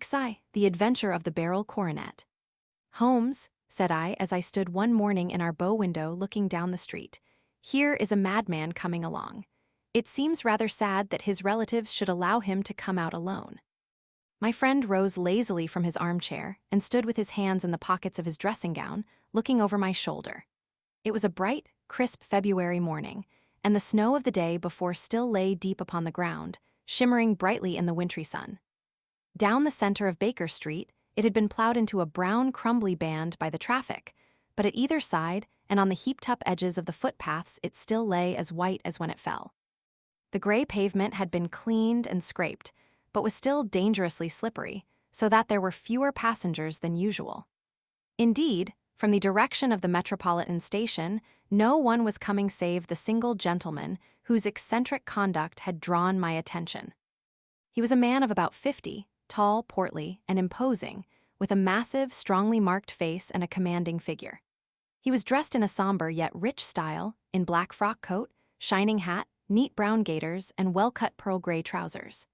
XI, The Adventure of the Barrel Coronet. Holmes, said I as I stood one morning in our bow window looking down the street, here is a madman coming along. It seems rather sad that his relatives should allow him to come out alone. My friend rose lazily from his armchair and stood with his hands in the pockets of his dressing gown, looking over my shoulder. It was a bright, crisp February morning, and the snow of the day before still lay deep upon the ground, shimmering brightly in the wintry sun. Down the center of Baker Street, it had been plowed into a brown, crumbly band by the traffic, but at either side and on the heaped-up edges of the footpaths it still lay as white as when it fell. The gray pavement had been cleaned and scraped, but was still dangerously slippery, so that there were fewer passengers than usual. Indeed, from the direction of the Metropolitan Station, no one was coming save the single gentleman whose eccentric conduct had drawn my attention. He was a man of about 50, tall, portly, and imposing, with a massive, strongly marked face and a commanding figure. He was dressed in a somber yet rich style, in black frock coat, shining hat, neat brown gaiters, and well-cut pearl gray trousers.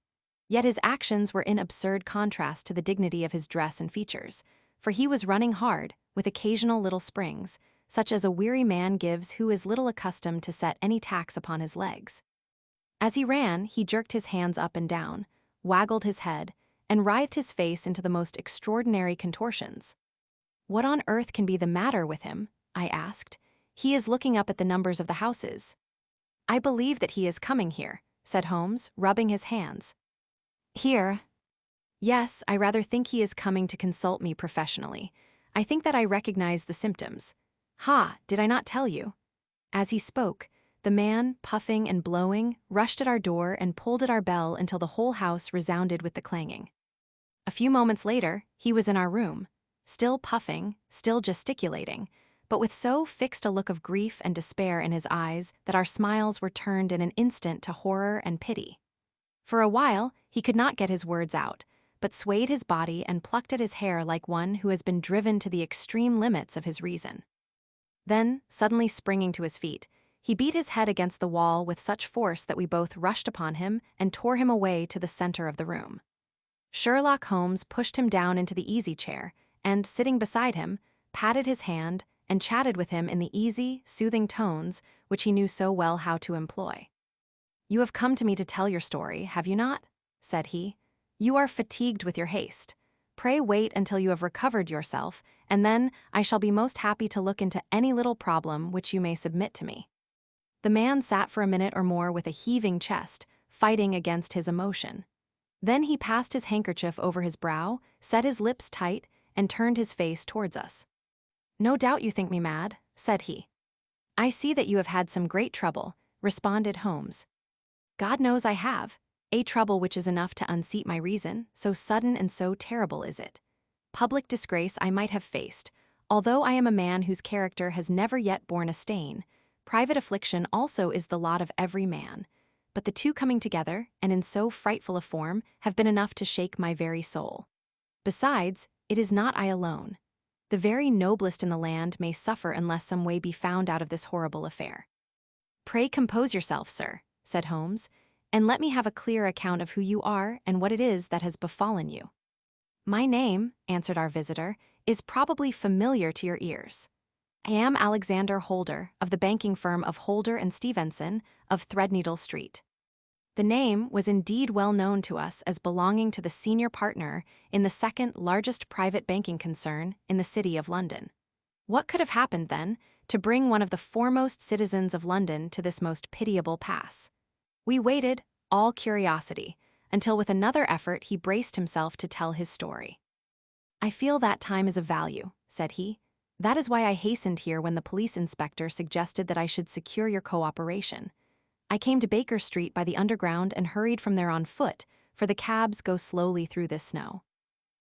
Yet his actions were in absurd contrast to the dignity of his dress and features, for he was running hard, with occasional little springs, such as a weary man gives who is little accustomed to set any tax upon his legs. As he ran, he jerked his hands up and down, waggled his head, and writhed his face into the most extraordinary contortions. "What on earth can be the matter with him?" I asked. "He is looking up at the numbers of the houses." "I believe that he is coming here," said Holmes, rubbing his hands. "Here?" "Yes, I rather think he is coming to consult me professionally. I think that I recognize the symptoms. Ha, did I not tell you?" As he spoke, the man, puffing and blowing, rushed at our door and pulled at our bell until the whole house resounded with the clanging. A few moments later, he was in our room, still puffing, still gesticulating, but with so fixed a look of grief and despair in his eyes that our smiles were turned in an instant to horror and pity. For a while, he could not get his words out, but swayed his body and plucked at his hair like one who has been driven to the extreme limits of his reason. Then, suddenly springing to his feet, he beat his head against the wall with such force that we both rushed upon him and tore him away to the center of the room. Sherlock Holmes pushed him down into the easy-chair and, sitting beside him, patted his hand and chatted with him in the easy, soothing tones which he knew so well how to employ. "You have come to me to tell your story, have you not?" said he. "You are fatigued with your haste. Pray wait until you have recovered yourself, and then I shall be most happy to look into any little problem which you may submit to me." The man sat for a minute or more with a heaving chest, fighting against his emotion. Then he passed his handkerchief over his brow, set his lips tight, and turned his face towards us. "No doubt you think me mad," said he. "I see that you have had some great trouble," responded Holmes. "God knows I have. A trouble which is enough to unseat my reason, so sudden and so terrible is it. Public disgrace I might have faced, although I am a man whose character has never yet borne a stain. Private affliction also is the lot of every man, but the two coming together, and in so frightful a form, have been enough to shake my very soul. Besides, it is not I alone. The very noblest in the land may suffer unless some way be found out of this horrible affair." "Pray compose yourself, sir," said Holmes, "and let me have a clear account of who you are and what it is that has befallen you." "My name," answered our visitor, "is probably familiar to your ears. I am Alexander Holder, of the banking firm of Holder and Stevenson, of Threadneedle Street." The name was indeed well known to us as belonging to the senior partner in the second largest private banking concern in the city of London. What could have happened, then, to bring one of the foremost citizens of London to this most pitiable pass? We waited, all curiosity, until with another effort he braced himself to tell his story. "I feel that time is of value," said he. "That is why I hastened here when the police inspector suggested that I should secure your cooperation. I came to Baker Street by the Underground and hurried from there on foot, for the cabs go slowly through this snow.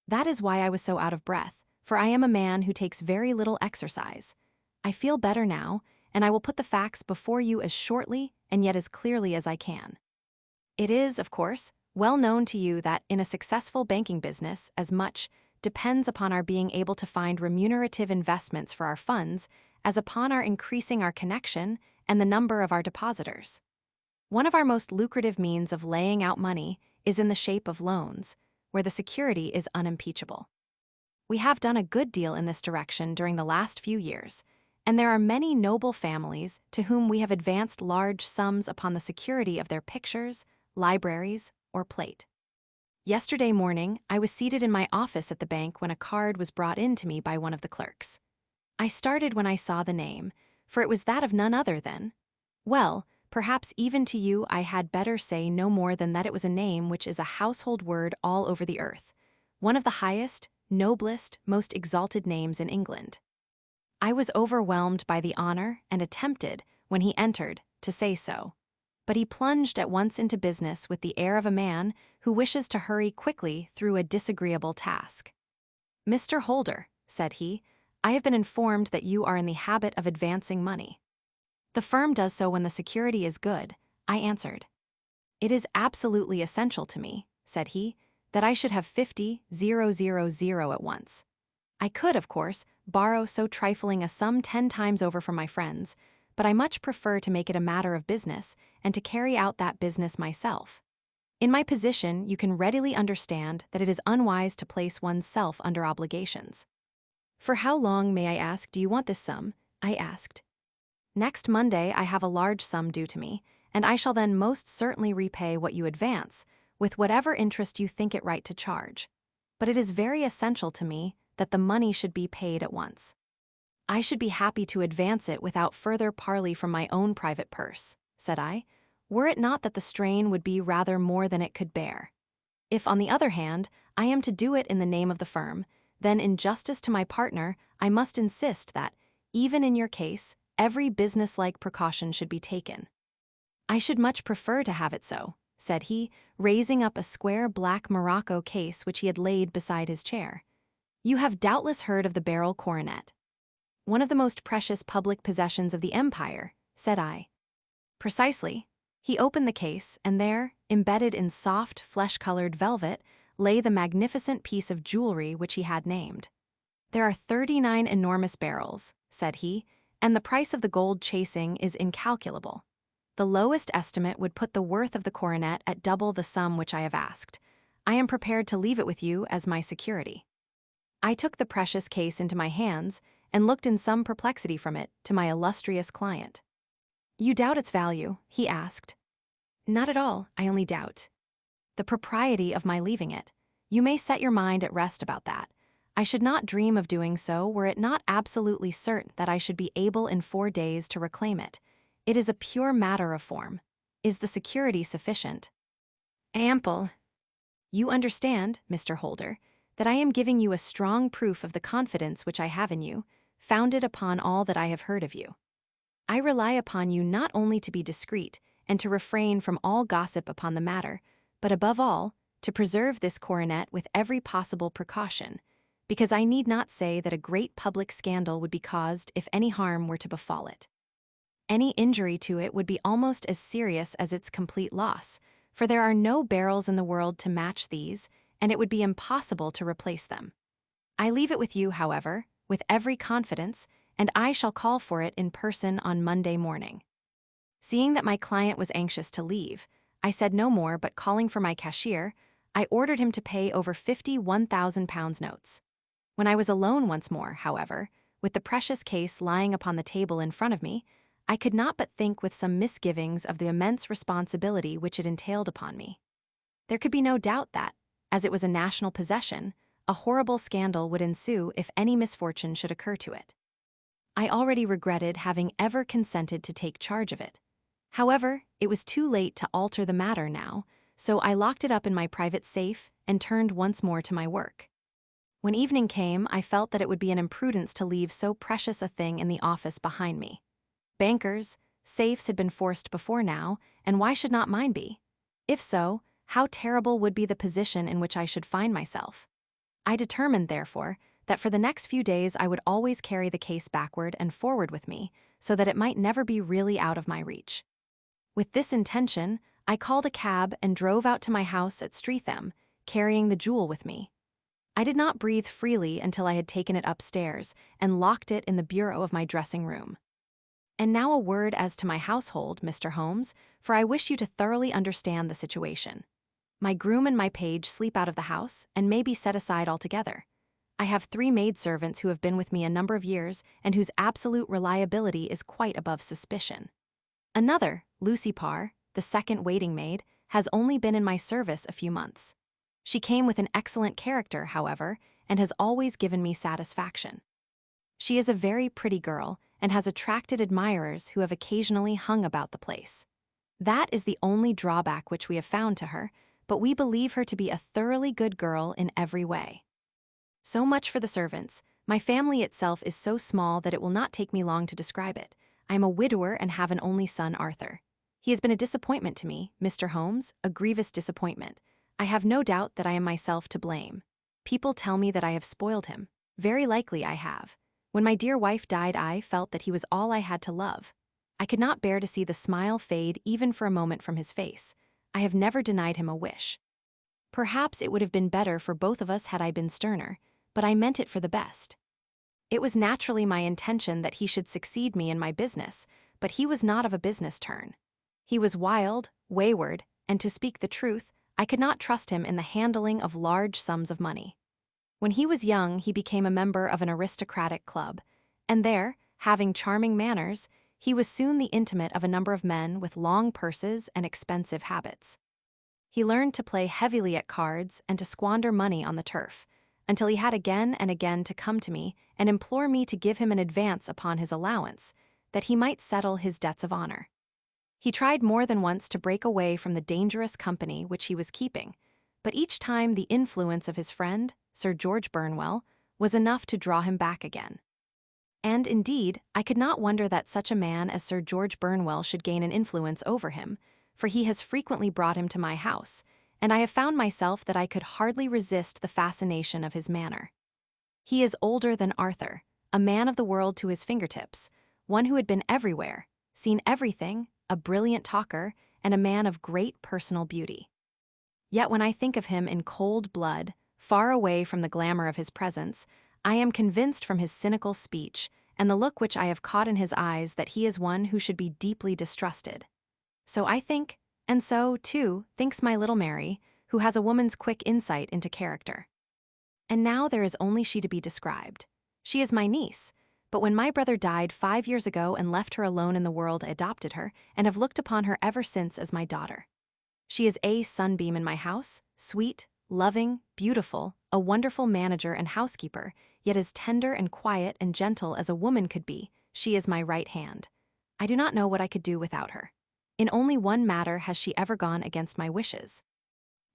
That is why I was so out of breath, for I am a man who takes very little exercise. I feel better now, and I will put the facts before you as shortly and yet as clearly as I can. It is, of course, well known to you that in a successful banking business as much depends upon our being able to find remunerative investments for our funds as upon our increasing our connection and the number of our depositors. One of our most lucrative means of laying out money is in the shape of loans, where the security is unimpeachable. We have done a good deal in this direction during the last few years, and there are many noble families to whom we have advanced large sums upon the security of their pictures, libraries, or plate. Yesterday morning, I was seated in my office at the bank when a card was brought in to me by one of the clerks. I started when I saw the name, for it was that of none other than— well, perhaps even to you I had better say no more than that it was a name which is a household word all over the earth, one of the highest, noblest, most exalted names in England. I was overwhelmed by the honor and attempted, when he entered, to say so. But he plunged at once into business with the air of a man who wishes to hurry quickly through a disagreeable task. "Mr. Holder," said he, "I have been informed that you are in the habit of advancing money." "The firm does so when the security is good," I answered. "It is absolutely essential to me," said he, "that I should have 50,000 at once. I could, of course, borrow so trifling a sum 10 times over from my friends, but I much prefer to make it a matter of business and to carry out that business myself. In my position, you can readily understand that it is unwise to place one's self under obligations." "For how long, may I ask, do you want this sum?" I asked. "Next Monday I have a large sum due to me, and I shall then most certainly repay what you advance, with whatever interest you think it right to charge. But it is very essential to me that the money should be paid at once. I should be happy to advance it without further parley from my own private purse," said I, "were it not that the strain would be rather more than it could bear. If, on the other hand, I am to do it in the name of the firm, then in justice to my partner, I must insist that, even in your case, every business-like precaution should be taken." "I should much prefer to have it so," said he, raising up a square black morocco case which he had laid beside his chair. "You have doubtless heard of the beryl coronet." "One of the most precious public possessions of the empire," said I. "Precisely." He opened the case, and there, embedded in soft, flesh-colored velvet, lay the magnificent piece of jewelry which he had named. "There are 39 enormous beryls," said he, "and the price of the gold chasing is incalculable. The lowest estimate would put the worth of the coronet at double the sum which I have asked. I am prepared to leave it with you as my security." I took the precious case into my hands and looked in some perplexity from it to my illustrious client. "You doubt its value?" he asked. "Not at all, I only doubt the propriety of my leaving it. You may set your mind at rest about that. I should not dream of doing so were it not absolutely certain that I should be able in 4 days to reclaim it. It is a pure matter of form. Is the security sufficient?" "Ample." "You understand, Mr. Holder, that I am giving you a strong proof of the confidence which I have in you, founded upon all that I have heard of you. I rely upon you not only to be discreet and to refrain from all gossip upon the matter, but above all, to preserve this coronet with every possible precaution, because I need not say that a great public scandal would be caused if any harm were to befall it. Any injury to it would be almost as serious as its complete loss, for there are no beryls in the world to match these, and it would be impossible to replace them. I leave it with you, however, with every confidence, and I shall call for it in person on Monday morning." Seeing that my client was anxious to leave, I said no more, but calling for my cashier, I ordered him to pay over 50 £1,000 notes. When I was alone once more, however, with the precious case lying upon the table in front of me, I could not but think with some misgivings of the immense responsibility which it entailed upon me. There could be no doubt that, as it was a national possession, a horrible scandal would ensue if any misfortune should occur to it. I already regretted having ever consented to take charge of it. However, it was too late to alter the matter now, so I locked it up in my private safe and turned once more to my work. When evening came, I felt that it would be an imprudence to leave so precious a thing in the office behind me. Bankers, safes had been forced before now, and why should not mine be? If so, how terrible would be the position in which I should find myself. I determined, therefore, that for the next few days I would always carry the case backward and forward with me, so that it might never be really out of my reach. With this intention, I called a cab and drove out to my house at Streatham, carrying the jewel with me. I did not breathe freely until I had taken it upstairs and locked it in the bureau of my dressing room. And now a word as to my household, Mr. Holmes, for I wish you to thoroughly understand the situation. My groom and my page sleep out of the house and may be set aside altogether. I have 3 maidservants who have been with me a number of years and whose absolute reliability is quite above suspicion. Another, Lucy Parr, the second waiting maid, has only been in my service a few months. She came with an excellent character, however, and has always given me satisfaction. She is a very pretty girl and has attracted admirers who have occasionally hung about the place. That is the only drawback which we have found to her, but we believe her to be a thoroughly good girl in every way. So much for the servants. My family itself is so small that it will not take me long to describe it. I am a widower and have an only son, Arthur. He has been a disappointment to me, Mr. Holmes, a grievous disappointment. I have no doubt that I am myself to blame. People tell me that I have spoiled him. Very likely I have. When my dear wife died, I felt that he was all I had to love. I could not bear to see the smile fade even for a moment from his face. I have never denied him a wish. Perhaps it would have been better for both of us had I been sterner, but I meant it for the best. It was naturally my intention that he should succeed me in my business, but he was not of a business turn. He was wild, wayward, and to speak the truth, I could not trust him in the handling of large sums of money. When he was young, he became a member of an aristocratic club, and there, having charming manners, he was soon the intimate of a number of men with long purses and expensive habits. He learned to play heavily at cards and to squander money on the turf, until he had again and again to come to me and implore me to give him an advance upon his allowance, that he might settle his debts of honor. He tried more than once to break away from the dangerous company which he was keeping, but each time the influence of his friend, Sir George Burnwell, was enough to draw him back again. And indeed, I could not wonder that such a man as Sir George Burnwell should gain an influence over him, for he has frequently brought him to my house, and I have found myself that I could hardly resist the fascination of his manner. He is older than Arthur, a man of the world to his fingertips, one who had been everywhere, seen everything, a brilliant talker, and a man of great personal beauty. Yet when I think of him in cold blood, far away from the glamour of his presence, I am convinced from his cynical speech and the look which I have caught in his eyes that he is one who should be deeply distrusted. So I think, and so, too, thinks my little Mary, who has a woman's quick insight into character. And now there is only she to be described. She is my niece, but when my brother died 5 years ago and left her alone in the world, I adopted her and have looked upon her ever since as my daughter. She is a sunbeam in my house, sweet, loving, beautiful, a wonderful manager and housekeeper, yet as tender and quiet and gentle as a woman could be. She is my right hand. I do not know what I could do without her. In only one matter has she ever gone against my wishes.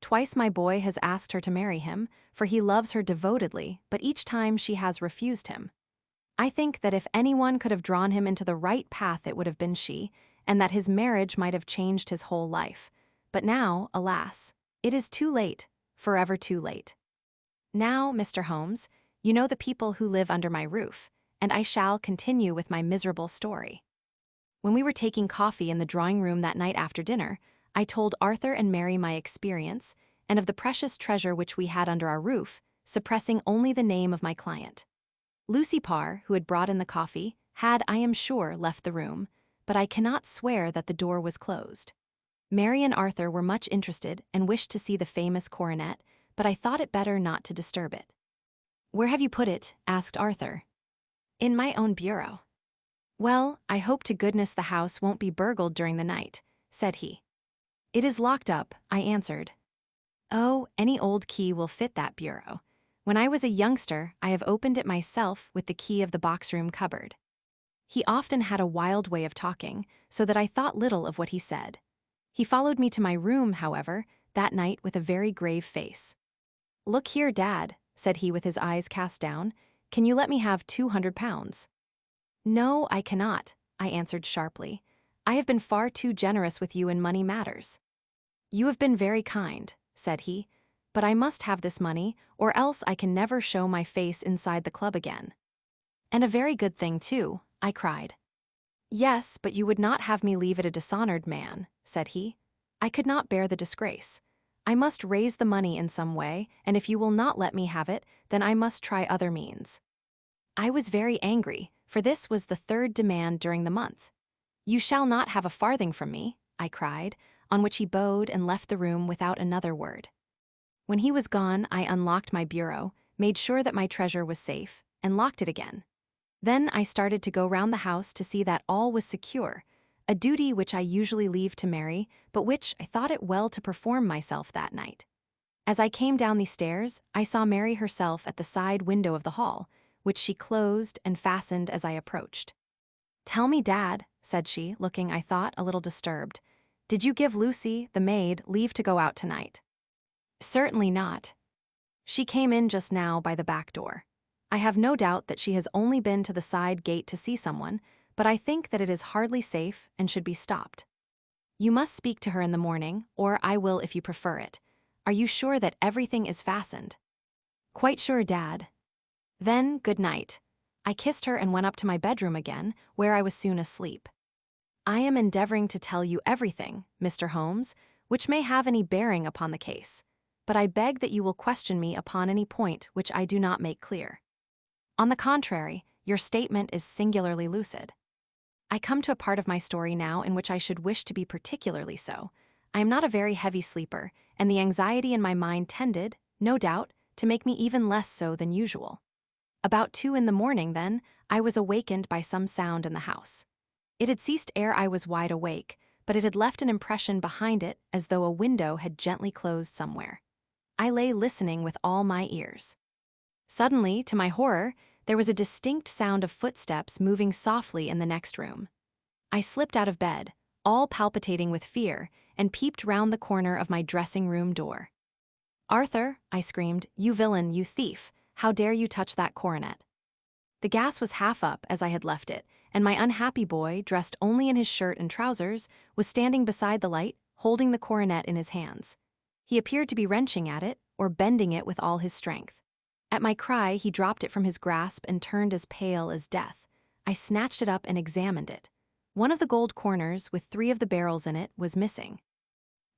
Twice my boy has asked her to marry him, for he loves her devotedly, but each time she has refused him. I think that if anyone could have drawn him into the right path it would have been she, and that his marriage might have changed his whole life. But now, alas, it is too late, forever too late. Now, Mr. Holmes, you know the people who live under my roof, and I shall continue with my miserable story. When we were taking coffee in the drawing room that night after dinner, I told Arthur and Mary my experience and of the precious treasure which we had under our roof, suppressing only the name of my client. Lucy Parr, who had brought in the coffee, had, I am sure, left the room, but I cannot swear that the door was closed. Mary and Arthur were much interested and wished to see the famous coronet, but I thought it better not to disturb it. "Where have you put it?" asked Arthur. "In my own bureau." "Well, I hope to goodness the house won't be burgled during the night," said he. "It is locked up," I answered. "Oh, any old key will fit that bureau. When I was a youngster, I have opened it myself with the key of the box-room cupboard." He often had a wild way of talking, so that I thought little of what he said. He followed me to my room, however, that night with a very grave face. "Look here, Dad," said he with his eyes cast down, "can you let me have £200? "No, I cannot," I answered sharply. "I have been far too generous with you in money matters." "You have been very kind," said he, "but I must have this money, or else I can never show my face inside the club again." "And a very good thing, too," I cried. "Yes, but you would not have me leave it a dishonored man," said he. "I could not bear the disgrace. I must raise the money in some way, and if you will not let me have it, then I must try other means." I was very angry, for this was the third demand during the month. "You shall not have a farthing from me," I cried. on which he bowed and left the room without another word. When he was gone, I unlocked my bureau, made sure that my treasure was safe, and locked it again. Then I started to go round the house to see that all was secure, a duty which I usually leave to Mary, but which I thought it well to perform myself that night. As I came down the stairs, I saw Mary herself at the side window of the hall, which she closed and fastened as I approached. "Tell me, Dad," said she, looking, I thought, a little disturbed. "Did you give Lucy, the maid, leave to go out tonight?" "Certainly not. She came in just now by the back door. I have no doubt that she has only been to the side gate to see someone, but I think that it is hardly safe and should be stopped. You must speak to her in the morning, or I will if you prefer it. Are you sure that everything is fastened?" "Quite sure, Dad." "Then, good night." I kissed her and went up to my bedroom again, where I was soon asleep. I am endeavoring to tell you everything, Mr. Holmes, which may have any bearing upon the case, but I beg that you will question me upon any point which I do not make clear. On the contrary, your statement is singularly lucid. I come to a part of my story now in which I should wish to be particularly so. I am not a very heavy sleeper, and the anxiety in my mind tended, no doubt, to make me even less so than usual. About 2 in the morning, then, I was awakened by some sound in the house. It had ceased ere I was wide awake, but it had left an impression behind it as though a window had gently closed somewhere. I lay listening with all my ears. Suddenly, to my horror, there was a distinct sound of footsteps moving softly in the next room. I slipped out of bed, all palpitating with fear, and peeped round the corner of my dressing-room door. "Arthur," I screamed, "you villain, you thief! How dare you touch that coronet?" The gas was half up as I had left it, and my unhappy boy, dressed only in his shirt and trousers, was standing beside the light, holding the coronet in his hands. He appeared to be wrenching at it, or bending it with all his strength. At my cry, he dropped it from his grasp and turned as pale as death. I snatched it up and examined it. One of the gold corners, with 3 of the barrels in it, was missing.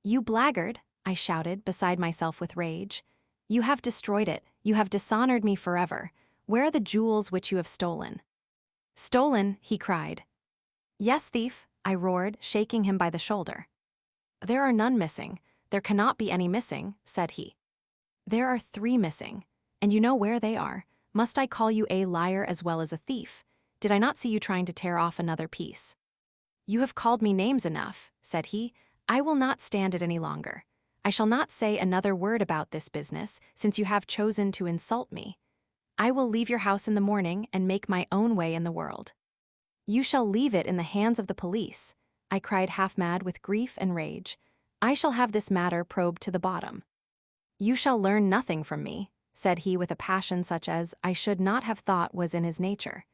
"You blackguard," I shouted, beside myself with rage. "You have destroyed it. You have dishonored me forever. Where are the jewels which you have stolen?" "Stolen," he cried. "Yes, thief," I roared, shaking him by the shoulder. "There are none missing. There cannot be any missing," said he. "There are 3 missing, and you know where they are. Must I call you a liar as well as a thief? Did I not see you trying to tear off another piece?" "You have called me names enough," said he. "I will not stand it any longer. I shall not say another word about this business, since you have chosen to insult me. I will leave your house in the morning and make my own way in the world." "You shall leave it in the hands of the police," I cried, half mad with grief and rage. "I shall have this matter probed to the bottom." "You shall learn nothing from me," said he with a passion such as I should not have thought was in his nature.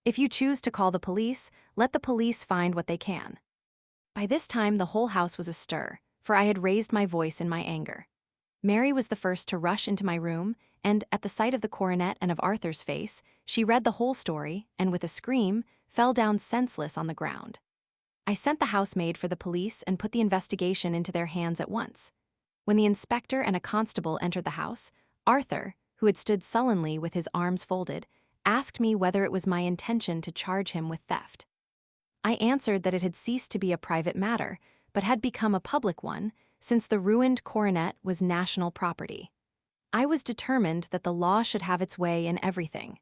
"If you choose to call the police, let the police find what they can." By this time the whole house was astir, for I had raised my voice in my anger. Mary was the first to rush into my room, and, at the sight of the coronet and of Arthur's face, she read the whole story, and with a scream, fell down senseless on the ground. I sent the housemaid for the police and put the investigation into their hands at once. When the inspector and a constable entered the house, Arthur, who had stood sullenly with his arms folded, asked me whether it was my intention to charge him with theft. I answered that it had ceased to be a private matter, but had become a public one, since the ruined coronet was national property. I was determined that the law should have its way in everything.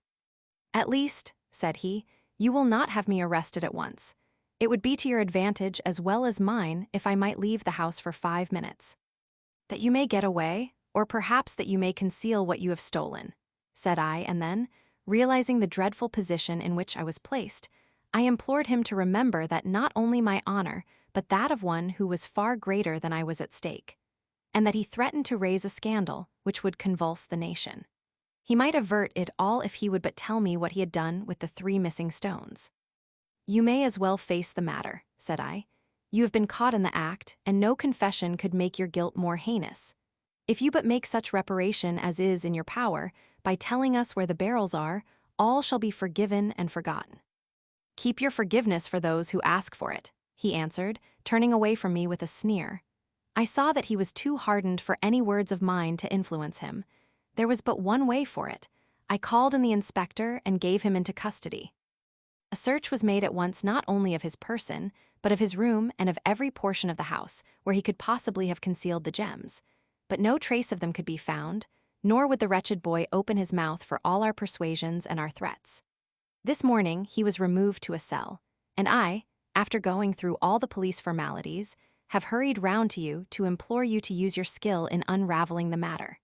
"At least," said he, "you will not have me arrested at once. It would be to your advantage as well as mine if I might leave the house for 5 minutes. That you may get away, or perhaps that you may conceal what you have stolen," said I, and then, realizing the dreadful position in which I was placed, I implored him to remember that not only my honor, but that of one who was far greater than I was at stake, and that he threatened to raise a scandal which would convulse the nation. He might avert it all if he would but tell me what he had done with the 3 missing stones. "You may as well face the matter," said I. "You have been caught in the act, and no confession could make your guilt more heinous. If you but make such reparation as is in your power, by telling us where the barrels are, all shall be forgiven and forgotten." "Keep your forgiveness for those who ask for it," he answered, turning away from me with a sneer. I saw that he was too hardened for any words of mine to influence him. There was but one way for it. I called in the inspector and gave him into custody. A search was made at once not only of his person, but of his room and of every portion of the house where he could possibly have concealed the gems. But no trace of them could be found, nor would the wretched boy open his mouth for all our persuasions and our threats. This morning he was removed to a cell, and I, after going through all the police formalities, have hurried round to you to implore you to use your skill in unraveling the matter.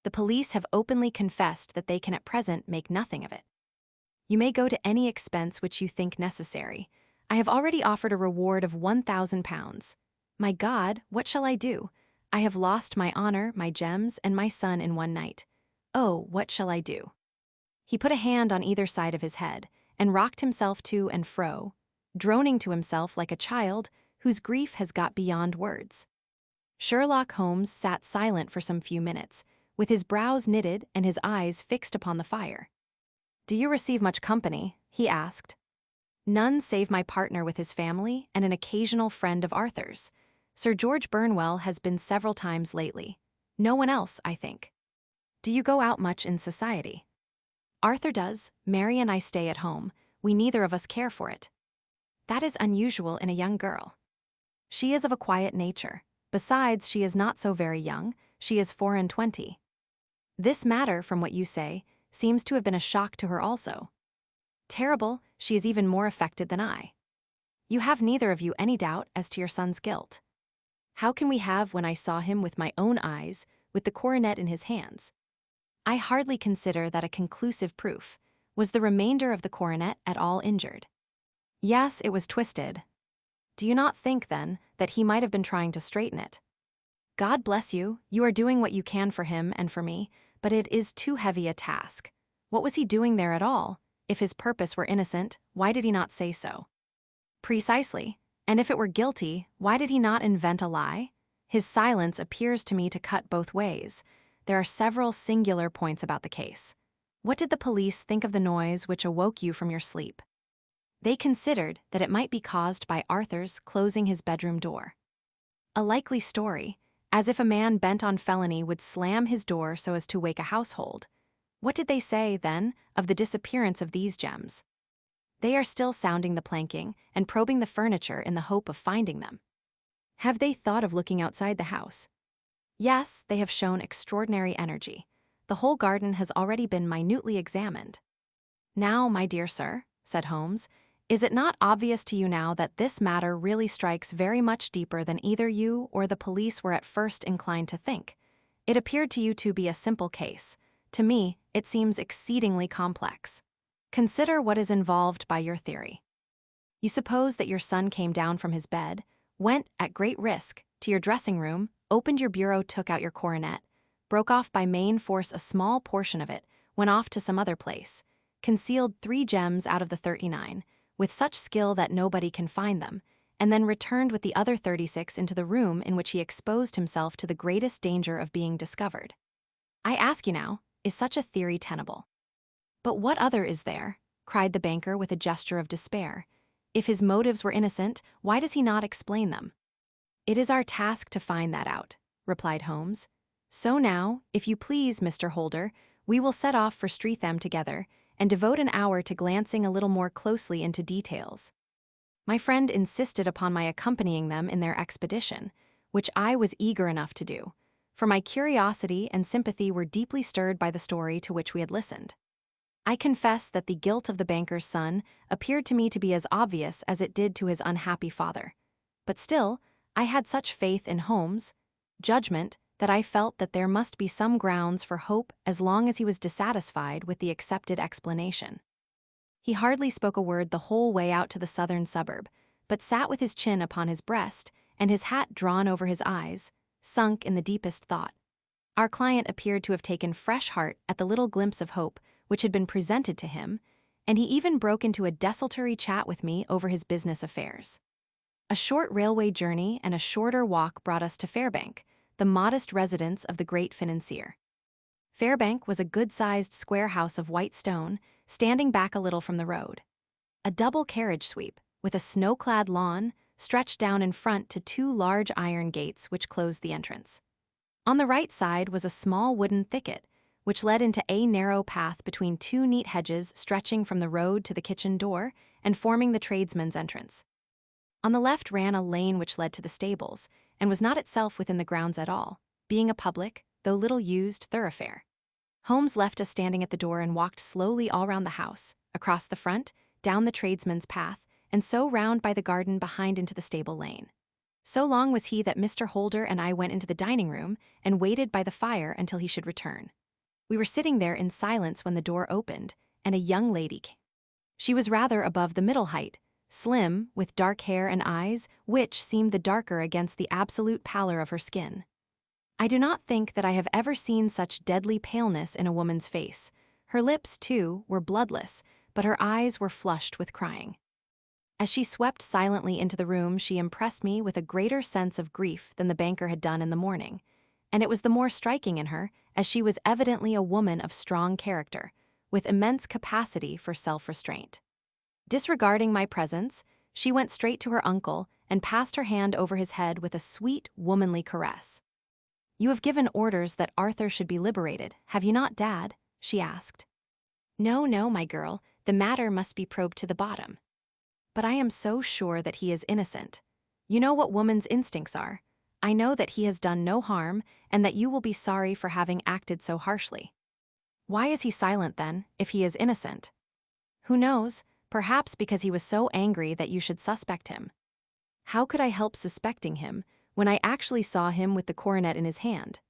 The police have openly confessed that they can at present make nothing of it. You may go to any expense which you think necessary. I have already offered a reward of £1,000. My God, what shall I do? I have lost my honor, my gems, and my son in one night. Oh, what shall I do? He put a hand on either side of his head and rocked himself to and fro, droning to himself like a child whose grief has got beyond words. Sherlock Holmes sat silent for some few minutes, with his brows knitted and his eyes fixed upon the fire. "Do you receive much company?" he asked. "None save my partner with his family and an occasional friend of Arthur's. Sir George Burnwell has been several times lately. No one else, I think. Do you go out much in society?" "Arthur does. Mary and I stay at home. We neither of us care for it." "That is unusual in a young girl." "She is of a quiet nature. Besides, she is not so very young. She is 24. This matter, from what you say, seems to have been a shock to her also." "Terrible. She is even more affected than I." "You have neither of you any doubt as to your son's guilt?" "How can we have when I saw him with my own eyes, with the coronet in his hands?" "I hardly consider that a conclusive proof. Was the remainder of the coronet at all injured?" "Yes, it was twisted." "Do you not think, then, that he might have been trying to straighten it?" "God bless you, you are doing what you can for him and for me, but it is too heavy a task. What was he doing there at all? If his purpose were innocent, why did he not say so?" "Precisely. And if it were guilty, why did he not invent a lie? His silence appears to me to cut both ways. There are several singular points about the case. What did the police think of the noise which awoke you from your sleep?" "They considered that it might be caused by Arthur's closing his bedroom door." "A likely story, as if a man bent on felony would slam his door so as to wake a household. What did they say, then, of the disappearance of these gems?" "They are still sounding the planking and probing the furniture in the hope of finding them." "Have they thought of looking outside the house?" "Yes, they have shown extraordinary energy. The whole garden has already been minutely examined." "Now, my dear sir," said Holmes, "is it not obvious to you now that this matter really strikes very much deeper than either you or the police were at first inclined to think? It appeared to you to be a simple case. To me, it seems exceedingly complex. Consider what is involved by your theory. You suppose that your son came down from his bed, went, at great risk, to your dressing room, opened your bureau, took out your coronet, broke off by main force a small portion of it, went off to some other place, concealed 3 gems out of the 39, with such skill that nobody can find them, and then returned with the other 36 into the room in which he exposed himself to the greatest danger of being discovered. I ask you now, is such a theory tenable?" "But what other is there?" cried the banker with a gesture of despair. "If his motives were innocent, why does he not explain them?" "It is our task to find that out," replied Holmes. "So now, if you please, Mr. Holder, we will set off for Streatham together, and devote an hour to glancing a little more closely into details." My friend insisted upon my accompanying them in their expedition, which I was eager enough to do, for my curiosity and sympathy were deeply stirred by the story to which we had listened. I confess that the guilt of the banker's son appeared to me to be as obvious as it did to his unhappy father. But still, I had such faith in Holmes' judgment that I felt that there must be some grounds for hope as long as he was dissatisfied with the accepted explanation. He hardly spoke a word the whole way out to the southern suburb, but sat with his chin upon his breast and his hat drawn over his eyes, sunk in the deepest thought. Our client appeared to have taken fresh heart at the little glimpse of hope which had been presented to him, and he even broke into a desultory chat with me over his business affairs. A short railway journey and a shorter walk brought us to Fairbank, the modest residence of the great financier. Fairbank was a good-sized square house of white stone, standing back a little from the road. A double carriage sweep, with a snow-clad lawn, stretched down in front to 2 large iron gates which closed the entrance. On the right side was a small wooden thicket, which led into a narrow path between two neat hedges stretching from the road to the kitchen door and forming the tradesman's entrance. On the left ran a lane which led to the stables, and was not itself within the grounds at all, being a public, though little used, thoroughfare. Holmes left us standing at the door and walked slowly all round the house, across the front, down the tradesman's path, and so round by the garden behind into the stable lane. So long was he that Mr. Holder and I went into the dining room and waited by the fire until he should return. We were sitting there in silence when the door opened, and a young lady came. She was rather above the middle height, slim, with dark hair and eyes, which seemed the darker against the absolute pallor of her skin. I do not think that I have ever seen such deadly paleness in a woman's face. Her lips, too, were bloodless, but her eyes were flushed with crying. As she swept silently into the room, she impressed me with a greater sense of grief than the banker had done in the morning, and it was the more striking in her, as she was evidently a woman of strong character, with immense capacity for self-restraint. Disregarding my presence, she went straight to her uncle and passed her hand over his head with a sweet, womanly caress. "You have given orders that Arthur should be liberated, have you not, Dad?" she asked. "No, no, my girl, the matter must be probed to the bottom. But I am so sure that he is innocent. You know what woman's instincts are. I know that he has done no harm, and that you will be sorry for having acted so harshly." "Why is he silent, then, if he is innocent?" "Who knows? Perhaps because he was so angry that you should suspect him." "How could I help suspecting him, when I actually saw him with the coronet in his hand?"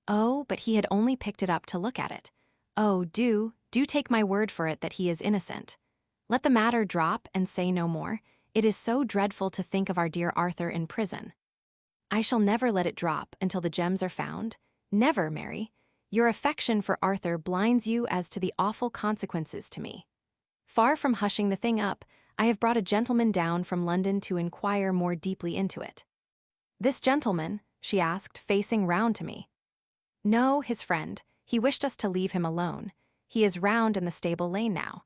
"Oh, but he had only picked it up to look at it. Oh, do take my word for it that he is innocent. Let the matter drop and say no more. It is so dreadful to think of our dear Arthur in prison." "I shall never let it drop until the gems are found. Never, Mary. Your affection for Arthur blinds you as to the awful consequences to me. Far from hushing the thing up, I have brought a gentleman down from London to inquire more deeply into it." "This gentleman?" she asked, facing round to me. "No, his friend. He wished us to leave him alone. He is round in the stable lane now."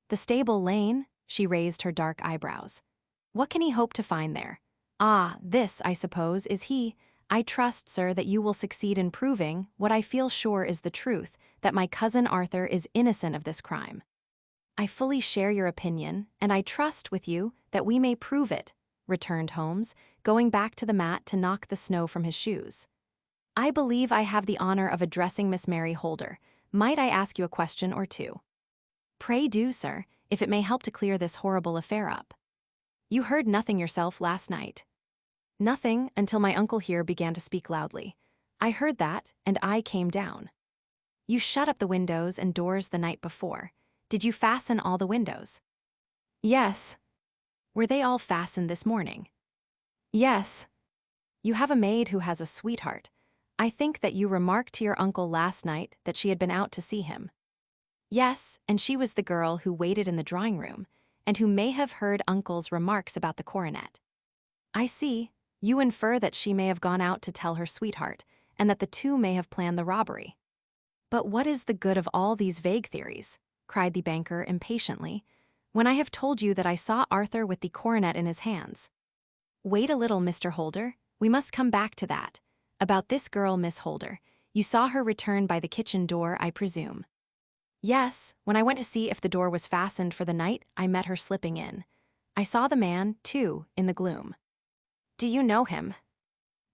"The stable lane?" She raised her dark eyebrows. "What can he hope to find there? Ah, this, I suppose, is he. I trust, sir, that you will succeed in proving, what I feel sure is the truth, that my cousin Arthur is innocent of this crime." "I fully share your opinion, and I trust, with you, that we may prove it," returned Holmes, going back to the mat to knock the snow from his shoes. "I believe I have the honor of addressing Miss Mary Holder. Might I ask you a question or two?" "Pray do, sir, if it may help to clear this horrible affair up." "You heard nothing yourself last night?" "Nothing, until my uncle here began to speak loudly. I heard that, and I came down." "You shut up the windows and doors the night before. Did you fasten all the windows?" "Yes." "Were they all fastened this morning?" "Yes." "You have a maid who has a sweetheart. I think that you remarked to your uncle last night that she had been out to see him." "Yes, and she was the girl who waited in the drawing-room, and who may have heard uncle's remarks about the coronet." "I see. You infer that she may have gone out to tell her sweetheart, and that the two may have planned the robbery." "But what is the good of all these vague theories?" cried the banker impatiently, "when I have told you that I saw Arthur with the coronet in his hands." "Wait a little, Mr. Holder. We must come back to that. About this girl, Miss Holder. You saw her return by the kitchen door, I presume." "Yes, when I went to see if the door was fastened for the night, I met her slipping in. I saw the man, too, in the gloom." "Do you know him?"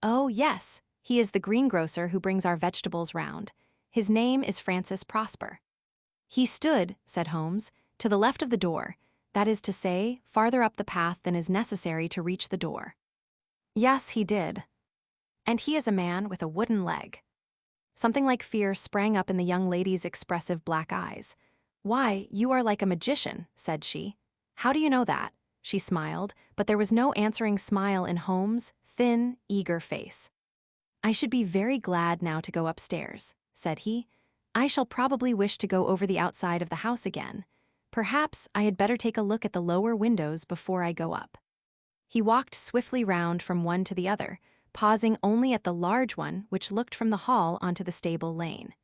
"Oh, yes. He is the greengrocer who brings our vegetables round. His name is Francis Prosper." "He stood," said Holmes, "to the left of the door, that is to say, farther up the path than is necessary to reach the door." "Yes, he did." "And he is a man with a wooden leg." Something like fear sprang up in the young lady's expressive black eyes. "Why, you are like a magician," said she. "How do you know that?" She smiled, but there was no answering smile in Holmes' thin, eager face. "I should be very glad now to go upstairs," said he. "I shall probably wish to go over the outside of the house again. Perhaps I had better take a look at the lower windows before I go up." He walked swiftly round from one to the other, pausing only at the large one which looked from the hall onto the stable lane.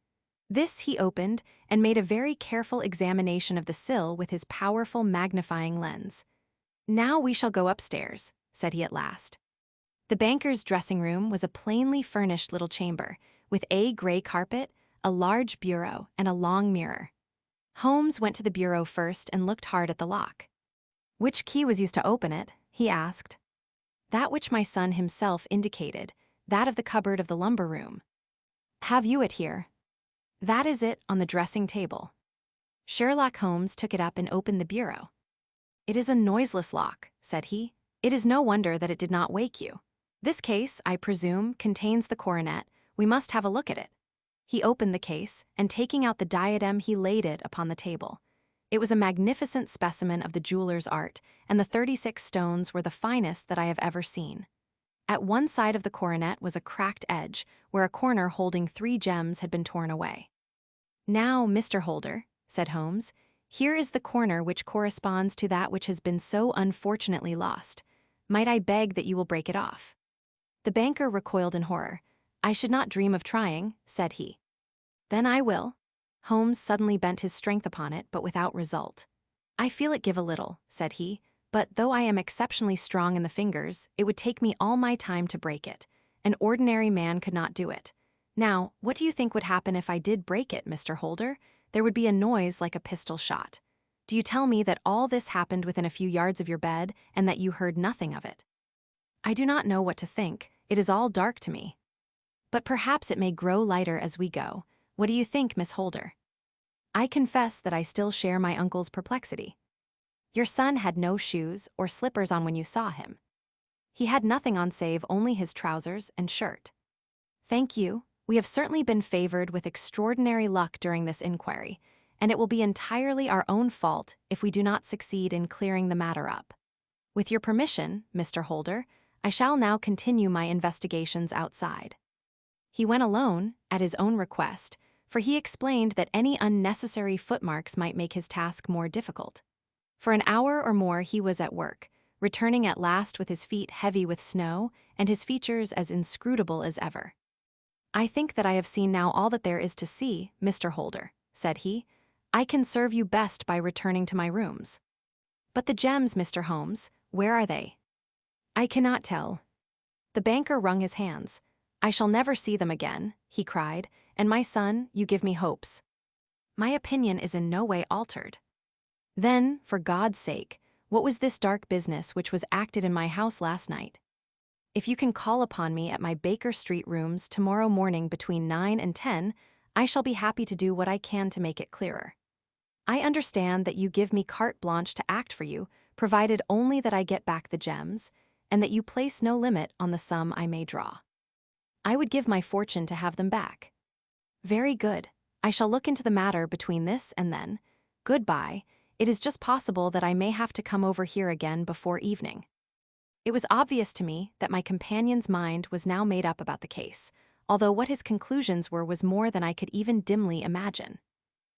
This he opened and made a very careful examination of the sill with his powerful magnifying lens. "Now we shall go upstairs," said he at last. The banker's dressing room was a plainly furnished little chamber, with a gray carpet, a large bureau, and a long mirror. Holmes went to the bureau first and looked hard at the lock. "Which key was used to open it?" he asked. "That which my son himself indicated, that of the cupboard of the lumber room." "Have you it here?" "That is it on the dressing table." Sherlock Holmes took it up and opened the bureau. "It is a noiseless lock," said he. "It is no wonder that it did not wake you. This case, I presume, contains the coronet. We must have a look at it." He opened the case, and taking out the diadem, he laid it upon the table. It was a magnificent specimen of the jeweler's art, and the 36 stones were the finest that I have ever seen. At one side of the coronet was a cracked edge, where a corner holding 3 gems had been torn away. "Now, Mr. Holder," said Holmes, "here is the corner which corresponds to that which has been so unfortunately lost. Might I beg that you will break it off?" The banker recoiled in horror. "I should not dream of trying," said he. "Then I will." Holmes suddenly bent his strength upon it, but without result. "I feel it give a little," said he, "but though I am exceptionally strong in the fingers, it would take me all my time to break it. An ordinary man could not do it. Now, what do you think would happen if I did break it, Mr. Holder? There would be a noise like a pistol shot. Do you tell me that all this happened within a few yards of your bed, and that you heard nothing of it?" "I do not know what to think. It is all dark to me. But perhaps it may grow lighter as we go. What do you think, Miss Holder?" I confess that I still share my uncle's perplexity. "Your son had no shoes or slippers on when you saw him." "He had nothing on save only his trousers and shirt." "Thank you. We have certainly been favored with extraordinary luck during this inquiry, and it will be entirely our own fault if we do not succeed in clearing the matter up. With your permission, Mr. Holder, I shall now continue my investigations outside." He went alone, at his own request, for he explained that any unnecessary footmarks might make his task more difficult. For an hour or more he was at work, returning at last with his feet heavy with snow and his features as inscrutable as ever. "I think that I have seen now all that there is to see, Mr. Holder," said he. "I can serve you best by returning to my rooms." "But the gems, Mr. Holmes, where are they?" "I cannot tell." The banker wrung his hands. "I shall never see them again," he cried, "and my son, you give me hopes." "My opinion is in no way altered." "Then, for God's sake, what was this dark business which was acted in my house last night? If you can call upon me at my Baker Street rooms tomorrow morning between 9 and 10, I shall be happy to do what I can to make it clearer. I understand that you give me carte blanche to act for you, provided only that I get back the gems, and that you place no limit on the sum I may draw. I would give my fortune to have them back." "Very good. I shall look into the matter between this and then. Goodbye. It is just possible that I may have to come over here again before evening." It was obvious to me that my companion's mind was now made up about the case, although what his conclusions were was more than I could even dimly imagine.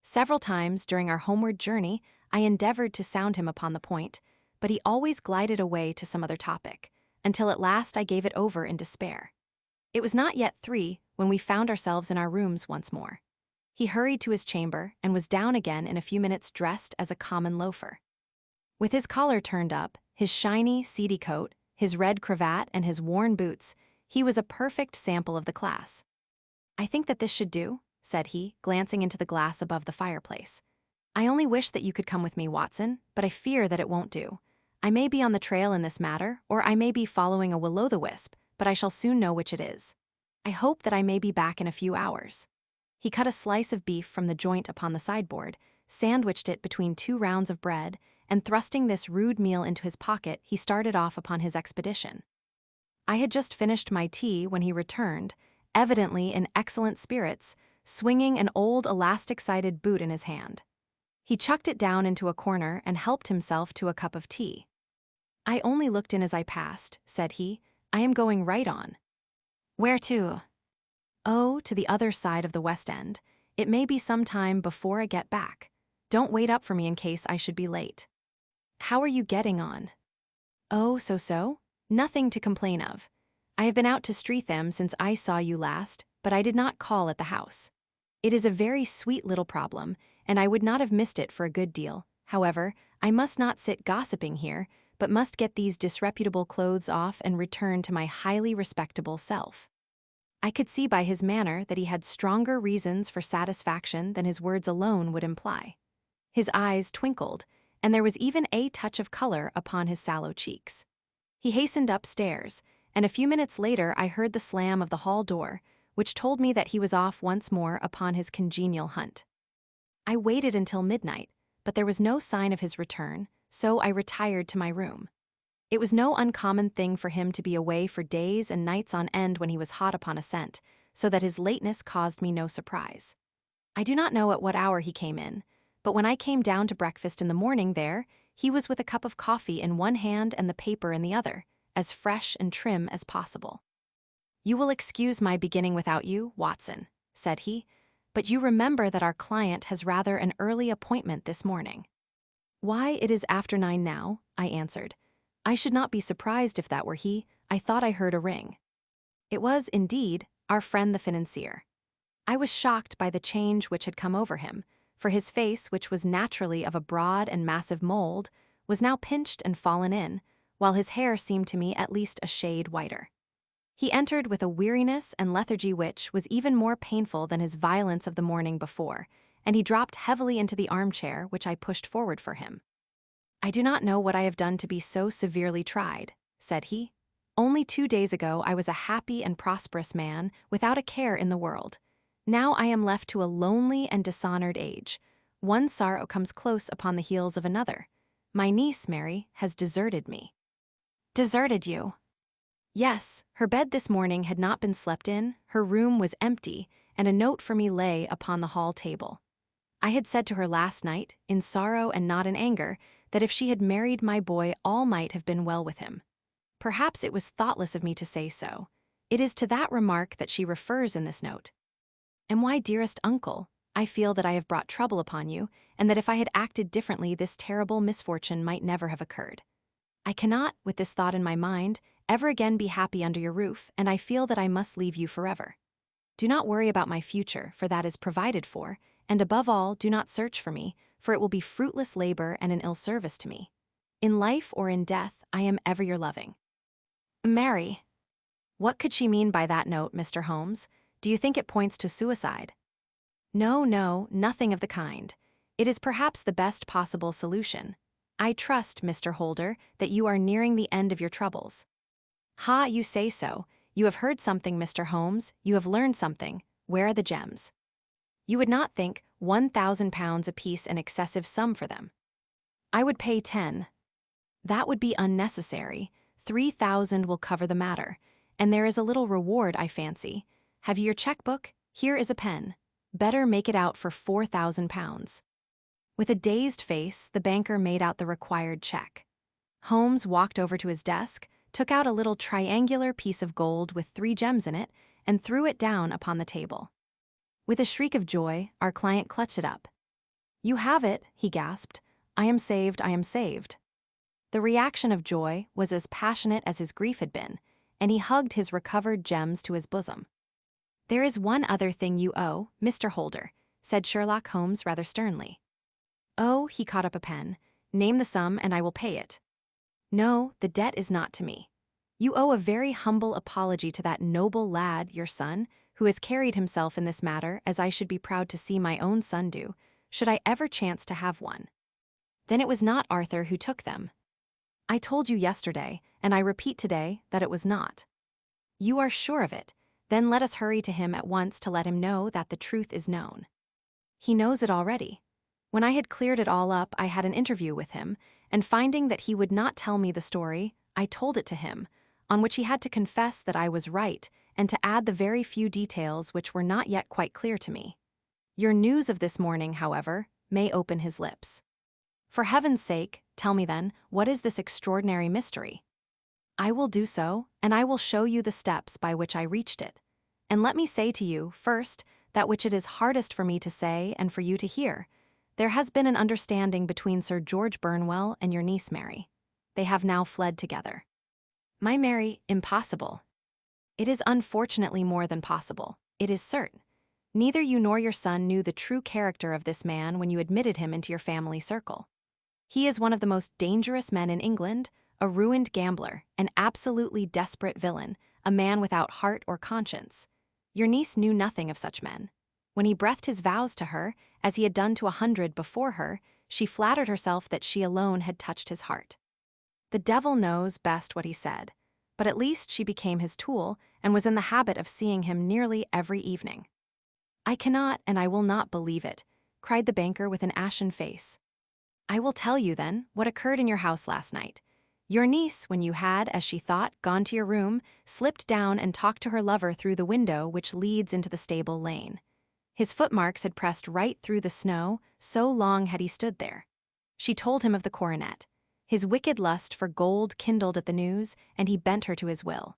Several times during our homeward journey, I endeavored to sound him upon the point, but he always glided away to some other topic, until at last I gave it over in despair. It was not yet 3 when we found ourselves in our rooms once more. He hurried to his chamber and was down again in a few minutes dressed as a common loafer. With his collar turned up, his shiny, seedy coat, his red cravat, and his worn boots, he was a perfect sample of the class. "I think that this should do," said he, glancing into the glass above the fireplace. "I only wish that you could come with me, Watson, but I fear that it won't do. I may be on the trail in this matter, or I may be following a will-o'-the-wisp, but I shall soon know which it is. I hope that I may be back in a few hours." He cut a slice of beef from the joint upon the sideboard, sandwiched it between 2 rounds of bread, and thrusting this rude meal into his pocket, he started off upon his expedition. I had just finished my tea when he returned, evidently in excellent spirits, swinging an old elastic-sided boot in his hand. He chucked it down into a corner and helped himself to a cup of tea. "I only looked in as I passed," said he. "I am going right on." "Where to?" "Oh, to the other side of the West End. It may be some time before I get back. Don't wait up for me in case I should be late." "How are you getting on?" "Oh, so. Nothing to complain of. I have been out to Streatham since I saw you last, but I did not call at the house. It is a very sweet little problem, and I would not have missed it for a good deal. However, I must not sit gossiping here, but must get these disreputable clothes off and return to my highly respectable self." I could see by his manner that he had stronger reasons for satisfaction than his words alone would imply. His eyes twinkled, and there was even a touch of color upon his sallow cheeks. He hastened upstairs, and a few minutes later I heard the slam of the hall door, which told me that he was off once more upon his congenial hunt. I waited until midnight, but there was no sign of his return, so I retired to my room. It was no uncommon thing for him to be away for days and nights on end when he was hot upon a scent, so that his lateness caused me no surprise. I do not know at what hour he came in, but when I came down to breakfast in the morning he was with a cup of coffee in one hand and the paper in the other, as fresh and trim as possible. "You will excuse my beginning without you, Watson," said he, "but you remember that our client has rather an early appointment this morning." "Why, it is after 9 now," I answered. "I should not be surprised if that were he. I thought I heard a ring." It was, indeed, our friend the financier. I was shocked by the change which had come over him, for his face, which was naturally of a broad and massive mold, was now pinched and fallen in, while his hair seemed to me at least a shade whiter. He entered with a weariness and lethargy which was even more painful than his violence of the morning before, and he dropped heavily into the armchair which I pushed forward for him. "I do not know what I have done to be so severely tried," said he. "Only 2 days ago I was a happy and prosperous man, without a care in the world. Now I am left to a lonely and dishonored age. One sorrow comes close upon the heels of another. My niece, Mary, has deserted me." "Deserted you?" "Yes, her bed this morning had not been slept in, her room was empty, and a note for me lay upon the hall table. I had said to her last night, in sorrow and not in anger, that if she had married my boy all might have been well with him. Perhaps it was thoughtless of me to say so. It is to that remark that she refers in this note. And why, dearest uncle, I feel that I have brought trouble upon you, and that if I had acted differently this terrible misfortune might never have occurred. I cannot, with this thought in my mind, ever again be happy under your roof, and I feel that I must leave you forever. Do not worry about my future, for that is provided for, and above all, do not search for me, for it will be fruitless labor and an ill service to me. In life or in death, I am ever your loving Mary." What could she mean by that note, Mr. Holmes? Do you think it points to suicide? No, no, nothing of the kind. It is perhaps the best possible solution. I trust, Mr. Holder, that you are nearing the end of your troubles. Ha, you say so. You have heard something, Mr. Holmes. You have learned something. Where are the gems? You would not think £1,000 apiece an excessive sum for them. I would pay 10. That would be unnecessary. 3,000 will cover the matter, and there is a little reward, I fancy. Have you your checkbook? Here is a pen. Better make it out for £4,000. With a dazed face, the banker made out the required check. Holmes walked over to his desk, took out a little triangular piece of gold with 3 gems in it, and threw it down upon the table. With a shriek of joy, our client clutched it up. "You have it," he gasped. "I am saved, I am saved." The reaction of joy was as passionate as his grief had been, and he hugged his recovered gems to his bosom. "There is one other thing you owe, Mr. Holder," said Sherlock Holmes rather sternly. "Oh," he caught up a pen. "Name the sum and I will pay it." "No, the debt is not to me. You owe a very humble apology to that noble lad, your son, who has carried himself in this matter as I should be proud to see my own son do, should I ever chance to have one." "Then it was not Arthur who took them." "I told you yesterday, and I repeat today, that it was not." "You are sure of it? Then let us hurry to him at once to let him know that the truth is known." "He knows it already. When I had cleared it all up, I had an interview with him, and finding that he would not tell me the story, I told it to him, on which he had to confess that I was right, and to add the very few details which were not yet quite clear to me. Your news of this morning, however, may open his lips. For heaven's sake, tell me then, what is this extraordinary mystery?" "I will do so, and I will show you the steps by which I reached it. And let me say to you, first, that which it is hardest for me to say and for you to hear. There has been an understanding between Sir George Burnwell and your niece Mary. They have now fled together." "My Mary, impossible." "It is unfortunately more than possible. It is certain. Neither you nor your son knew the true character of this man when you admitted him into your family circle. He is one of the most dangerous men in England, a ruined gambler, an absolutely desperate villain, a man without heart or conscience. Your niece knew nothing of such men. When he breathed his vows to her, as he had done to 100 before her, she flattered herself that she alone had touched his heart. The devil knows best what he said, but at least she became his tool and was in the habit of seeing him nearly every evening. I cannot and I will not believe it, cried the banker with an ashen face. I will tell you, then, what occurred in your house last night. Your niece, when you had, as she thought, gone to your room, slipped down and talked to her lover through the window which leads into the stable lane. His footmarks had pressed right through the snow, so long had he stood there. She told him of the coronet. His wicked lust for gold kindled at the news, and he bent her to his will.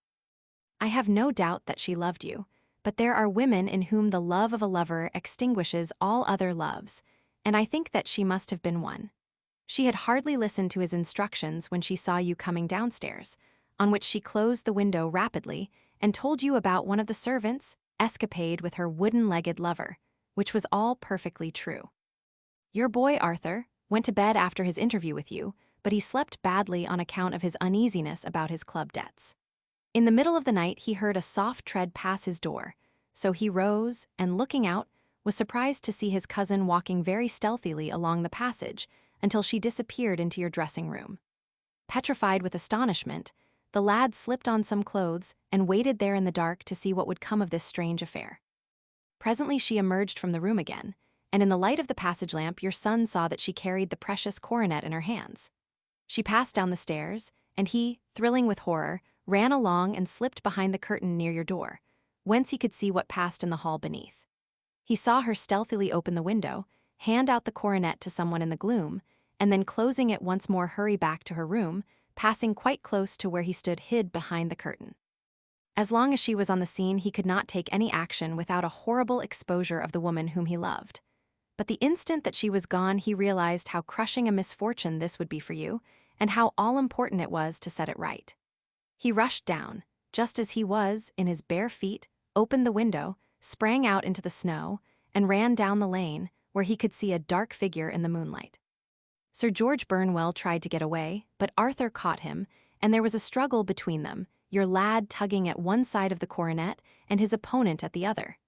I have no doubt that she loved you, but there are women in whom the love of a lover extinguishes all other loves, and I think that she must have been one. She had hardly listened to his instructions when she saw you coming downstairs, on which she closed the window rapidly and told you about one of the servants' escapade with her wooden-legged lover, which was all perfectly true. Your boy, Arthur, went to bed after his interview with you, but he slept badly on account of his uneasiness about his club debts. In the middle of the night he heard a soft tread pass his door, so he rose and, looking out, was surprised to see his cousin walking very stealthily along the passage until she disappeared into your dressing room. Petrified with astonishment, the lad slipped on some clothes and waited there in the dark to see what would come of this strange affair. Presently she emerged from the room again, and in the light of the passage lamp your son saw that she carried the precious coronet in her hands. She passed down the stairs, and he, thrilling with horror, ran along and slipped behind the curtain near your door, whence he could see what passed in the hall beneath. He saw her stealthily open the window, hand out the coronet to someone in the gloom, and then closing it once more hurry back to her room, passing quite close to where he stood hid behind the curtain. As long as she was on the scene he could not take any action without a horrible exposure of the woman whom he loved. But the instant that she was gone he realized how crushing a misfortune this would be for you, and how all-important it was to set it right. He rushed down, just as he was, in his bare feet, opened the window, sprang out into the snow, and ran down the lane, where he could see a dark figure in the moonlight. Sir George Burnwell tried to get away, but Arthur caught him, and there was a struggle between them, your lad tugging at one side of the coronet and his opponent at the other.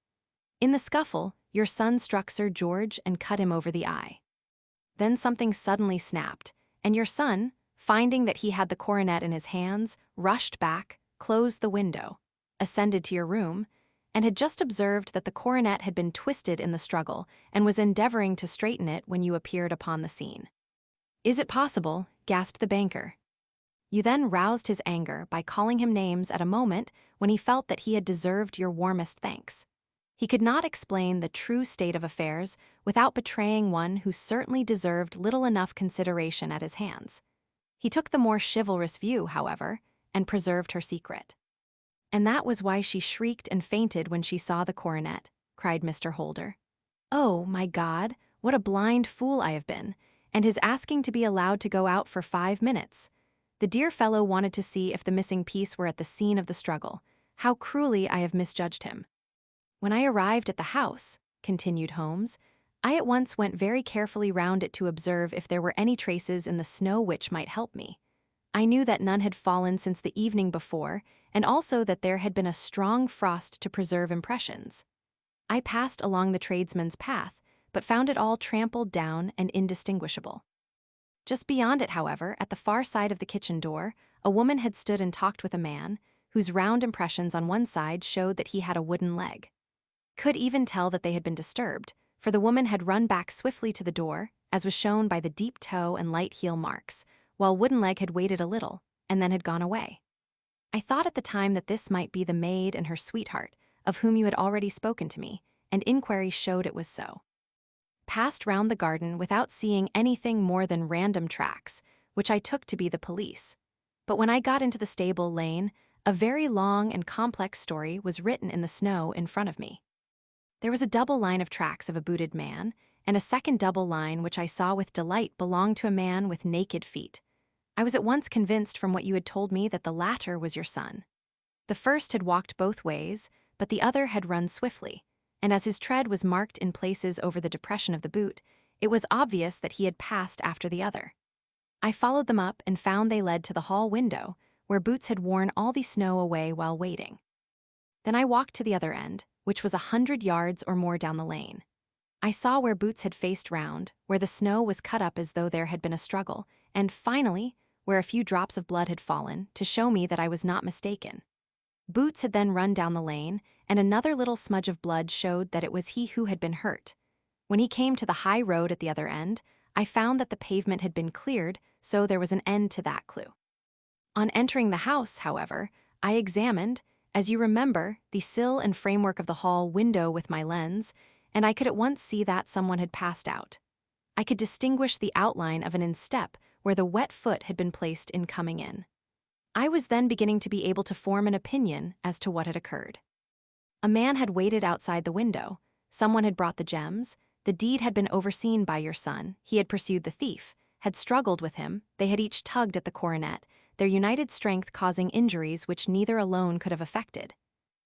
In the scuffle, your son struck Sir George and cut him over the eye. Then something suddenly snapped, and your son, finding that he had the coronet in his hands, rushed back, closed the window, ascended to your room, and had just observed that the coronet had been twisted in the struggle and was endeavoring to straighten it when you appeared upon the scene. Is it possible? Gasped the banker. You then roused his anger by calling him names at a moment when he felt that he had deserved your warmest thanks. He could not explain the true state of affairs without betraying one who certainly deserved little enough consideration at his hands. He took the more chivalrous view, however, and preserved her secret. And that was why she shrieked and fainted when she saw the coronet, cried Mr. Holder. Oh, my God, what a blind fool I have been, and his asking to be allowed to go out for 5 minutes. The dear fellow wanted to see if the missing piece were at the scene of the struggle. How cruelly I have misjudged him. When I arrived at the house, continued Holmes, I at once went very carefully round it to observe if there were any traces in the snow which might help me. I knew that none had fallen since the evening before, and also that there had been a strong frost to preserve impressions. I passed along the tradesman's path, but found it all trampled down and indistinguishable. Just beyond it, however, at the far side of the kitchen door, a woman had stood and talked with a man, whose round impressions on one side showed that he had a wooden leg. Could even tell that they had been disturbed, for the woman had run back swiftly to the door, as was shown by the deep toe and light heel marks, while wooden leg had waited a little, and then had gone away. I thought at the time that this might be the maid and her sweetheart, of whom you had already spoken to me, and inquiry showed it was so. Passed round the garden without seeing anything more than random tracks, which I took to be the police. But when I got into the stable lane, a very long and complex story was written in the snow in front of me. There was a double line of tracks of a booted man, and a second double line which I saw with delight belonged to a man with naked feet. I was at once convinced from what you had told me that the latter was your son. The first had walked both ways, but the other had run swiftly, and as his tread was marked in places over the depression of the boot, it was obvious that he had passed after the other. I followed them up and found they led to the hall window, where Boots had worn all the snow away while waiting. Then I walked to the other end, which was 100 yards or more down the lane. I saw where Boots had faced round, where the snow was cut up as though there had been a struggle, and finally, where a few drops of blood had fallen to show me that I was not mistaken. Boots had then run down the lane, and another little smudge of blood showed that it was he who had been hurt. When he came to the high road at the other end, I found that the pavement had been cleared, so there was an end to that clue. On entering the house, however, I examined, as you remember, the sill and framework of the hall window with my lens, and I could at once see that someone had passed out. I could distinguish the outline of an instep where the wet foot had been placed in coming in. I was then beginning to be able to form an opinion as to what had occurred. A man had waited outside the window, someone had brought the gems, the deed had been overseen by your son, he had pursued the thief, had struggled with him, they had each tugged at the coronet, their united strength causing injuries which neither alone could have effected.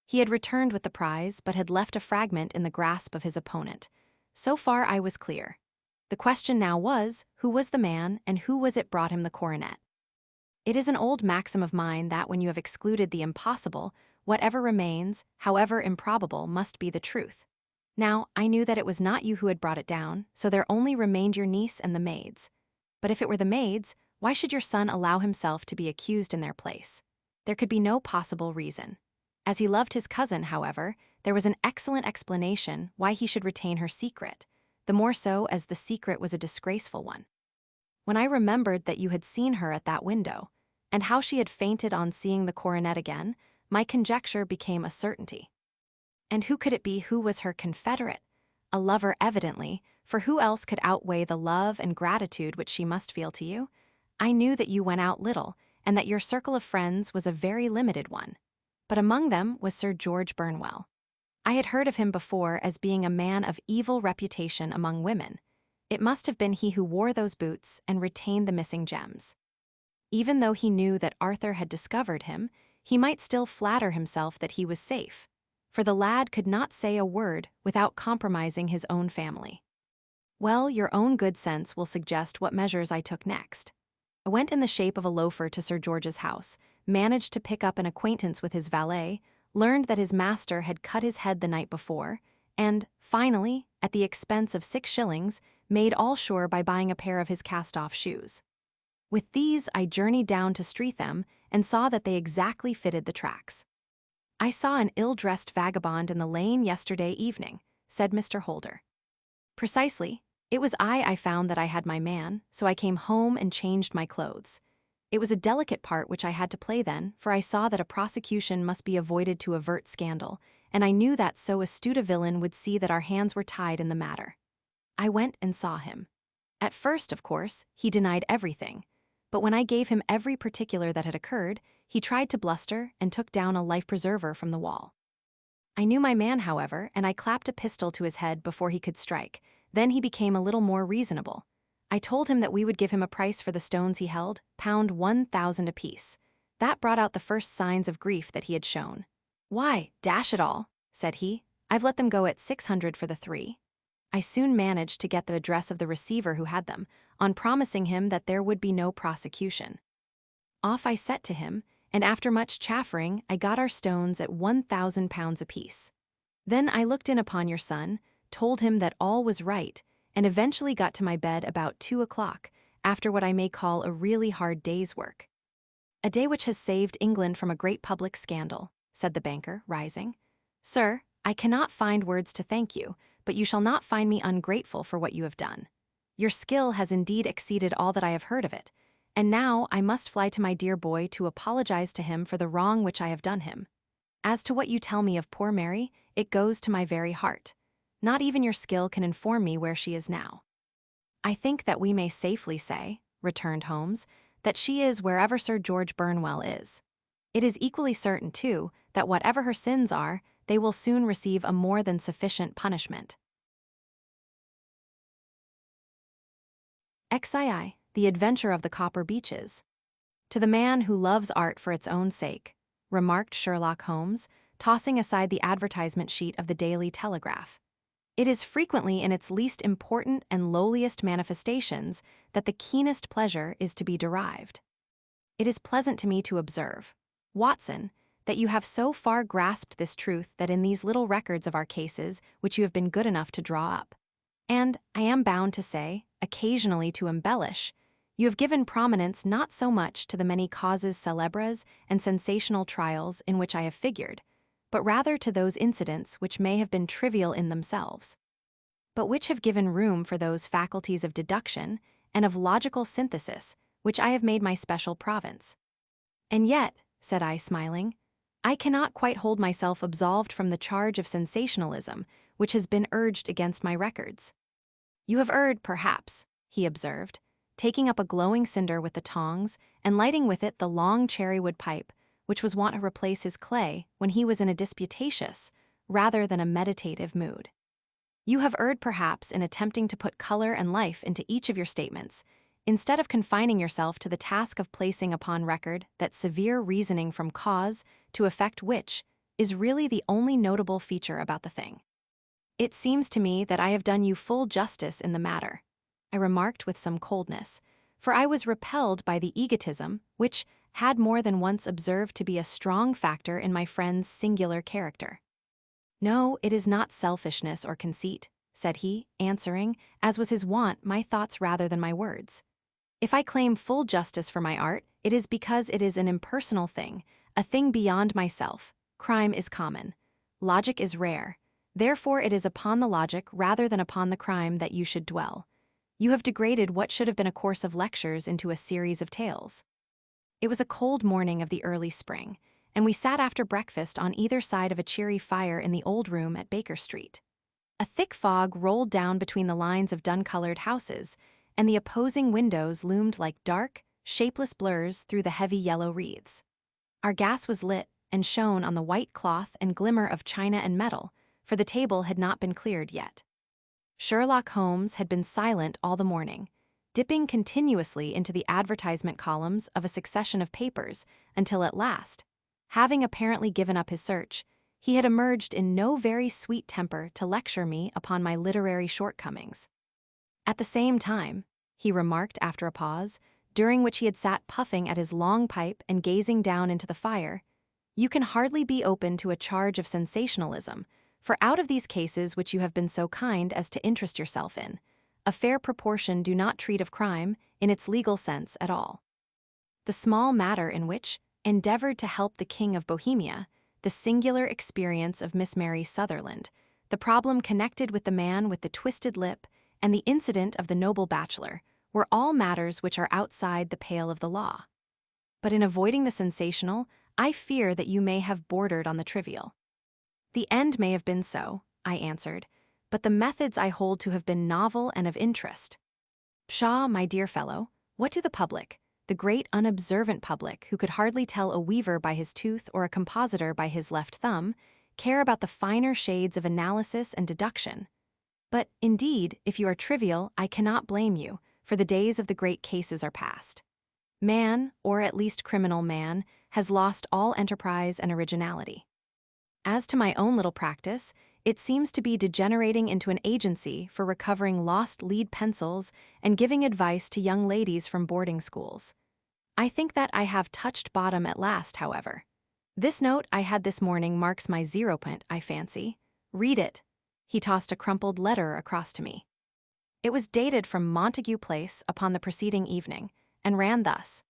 He had returned with the prize, but had left a fragment in the grasp of his opponent. So far I was clear. The question now was, who was the man, and who was it brought him the coronet? It is an old maxim of mine that when you have excluded the impossible, whatever remains, however improbable, must be the truth. Now, I knew that it was not you who had brought it down, so there only remained your niece and the maids. But if it were the maids, why should your son allow himself to be accused in their place? There could be no possible reason. As he loved his cousin, however, there was an excellent explanation why he should retain her secret, the more so as the secret was a disgraceful one. When I remembered that you had seen her at that window, and how she had fainted on seeing the coronet again, my conjecture became a certainty. And who could it be who was her confederate? A lover, evidently, for who else could outweigh the love and gratitude which she must feel to you? I knew that you went out little, and that your circle of friends was a very limited one. But among them was Sir George Burnwell. I had heard of him before as being a man of evil reputation among women. It must have been he who wore those boots and retained the missing gems. Even though he knew that Arthur had discovered him, he might still flatter himself that he was safe, for the lad could not say a word without compromising his own family. Well, your own good sense will suggest what measures I took next. I went in the shape of a loafer to Sir George's house, managed to pick up an acquaintance with his valet, learned that his master had cut his head the night before, and, finally, at the expense of 6 shillings, made all sure by buying a pair of his cast-off shoes. With these, I journeyed down to Streatham and saw that they exactly fitted the tracks. I saw an ill-dressed vagabond in the lane yesterday evening, said Mr. Holder. Precisely. It was I found that I had my man, so I came home and changed my clothes. It was a delicate part which I had to play then, for I saw that a prosecution must be avoided to avert scandal, and I knew that so astute a villain would see that our hands were tied in the matter. I went and saw him. At first, of course, he denied everything, but when I gave him every particular that had occurred, he tried to bluster and took down a life-preserver from the wall. I knew my man, however, and I clapped a pistol to his head before he could strike. Then he became a little more reasonable. I told him that we would give him a price for the stones he held, £1,000 apiece. That brought out the first signs of grief that he had shown. "Why, dash it all," said he, "I've let them go at 600 for the 3. I soon managed to get the address of the receiver who had them, on promising him that there would be no prosecution. Off I set to him, and after much chaffering, I got our stones at £1,000 apiece. Then I looked in upon your son, told him that all was right, and eventually got to my bed about 2 o'clock, after what I may call a really hard day's work. A day which has saved England from a great public scandal," said the banker, rising. "Sir, I cannot find words to thank you, but you shall not find me ungrateful for what you have done. Your skill has indeed exceeded all that I have heard of it, and now I must fly to my dear boy to apologize to him for the wrong which I have done him. As to what you tell me of poor Mary, it goes to my very heart. Not even your skill can inform me where she is now." "I think that we may safely say," returned Holmes, "that she is wherever Sir George Burnwell is. It is equally certain, too, that whatever her sins are, they will soon receive a more than sufficient punishment." XII. The Adventure of the Copper Beeches. "To the man who loves art for its own sake," remarked Sherlock Holmes, tossing aside the advertisement sheet of the Daily Telegraph. "It is frequently in its least important and lowliest manifestations that the keenest pleasure is to be derived. It is pleasant to me to observe, Watson, that you have so far grasped this truth that in these little records of our cases, which you have been good enough to draw up, and, I am bound to say, occasionally to embellish, you have given prominence not so much to the many causes célèbres and sensational trials in which I have figured, but rather to those incidents which may have been trivial in themselves, but which have given room for those faculties of deduction and of logical synthesis which I have made my special province. And yet, said I, smiling, I cannot quite hold myself absolved from the charge of sensationalism which has been urged against my records. You have erred, perhaps, he observed, taking up a glowing cinder with the tongs and lighting with it the long cherrywood pipe which was wont to replace his clay when he was in a disputatious, rather than a meditative mood. You have erred, perhaps, in attempting to put color and life into each of your statements, instead of confining yourself to the task of placing upon record that severe reasoning from cause to effect which is really the only notable feature about the thing. It seems to me that I have done you full justice in the matter, I remarked with some coldness, for I was repelled by the egotism which had more than once observed to be a strong factor in my friend's singular character. No, it is not selfishness or conceit, said he, answering, as was his wont, my thoughts rather than my words. If I claim full justice for my art, it is because it is an impersonal thing, a thing beyond myself. Crime is common. Logic is rare. Therefore it is upon the logic rather than upon the crime that you should dwell. You have degraded what should have been a course of lectures into a series of tales. It was a cold morning of the early spring, and we sat after breakfast on either side of a cheery fire in the old room at Baker Street. A thick fog rolled down between the lines of dun-colored houses, and the opposing windows loomed like dark, shapeless blurs through the heavy yellow wreaths. Our gas was lit and shone on the white cloth and glimmer of china and metal, for the table had not been cleared yet. Sherlock Holmes had been silent all the morning, dipping continuously into the advertisement columns of a succession of papers until at last, having apparently given up his search, he had emerged in no very sweet temper to lecture me upon my literary shortcomings. At the same time, he remarked after a pause, during which he had sat puffing at his long pipe and gazing down into the fire, you can hardly be open to a charge of sensationalism, for out of these cases which you have been so kind as to interest yourself in, a fair proportion do not treat of crime in its legal sense at all. The small matter in which endeavored to help the King of Bohemia, the singular experience of Miss Mary Sutherland, the problem connected with the man with the twisted lip, and the incident of the noble bachelor, were all matters which are outside the pale of the law. But in avoiding the sensational, I fear that you may have bordered on the trivial. The end may have been so, I answered, but the methods I hold to have been novel and of interest. Pshaw, my dear fellow, what do the public, the great unobservant public who could hardly tell a weaver by his tooth or a compositor by his left thumb, care about the finer shades of analysis and deduction? But, indeed, if you are trivial, I cannot blame you, for the days of the great cases are past. Man, or at least criminal man, has lost all enterprise and originality. As to my own little practice, it seems to be degenerating into an agency for recovering lost lead pencils and giving advice to young ladies from boarding schools. I think that I have touched bottom at last, however. This note I had this morning marks my 0 point, I fancy. Read it. He tossed a crumpled letter across to me. It was dated from Montague Place upon the preceding evening, and ran thus: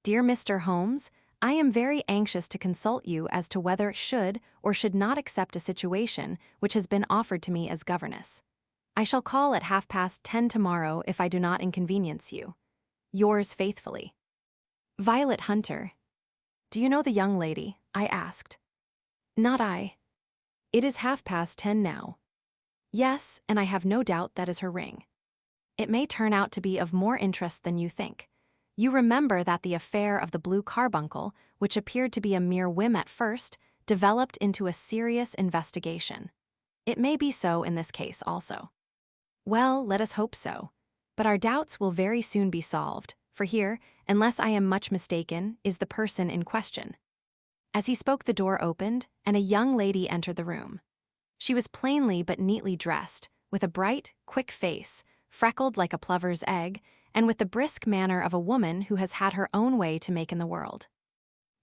Dear Mr. Holmes, I am very anxious to consult you as to whether I should or should not accept a situation which has been offered to me as governess. I shall call at 10:30 tomorrow if I do not inconvenience you. Yours faithfully, Violet Hunter. Do you know the young lady? I asked. Not I. It is 10:30 now. Yes, and I have no doubt that is her ring. It may turn out to be of more interest than you think. You remember that the affair of the blue carbuncle, which appeared to be a mere whim at first, developed into a serious investigation. It may be so in this case also. Well, let us hope so. But our doubts will very soon be solved, for here, unless I am much mistaken, is the person in question. As he spoke, the door opened, and a young lady entered the room. She was plainly but neatly dressed, with a bright, quick face, freckled like a plover's egg, and with the brisk manner of a woman who has had her own way to make in the world.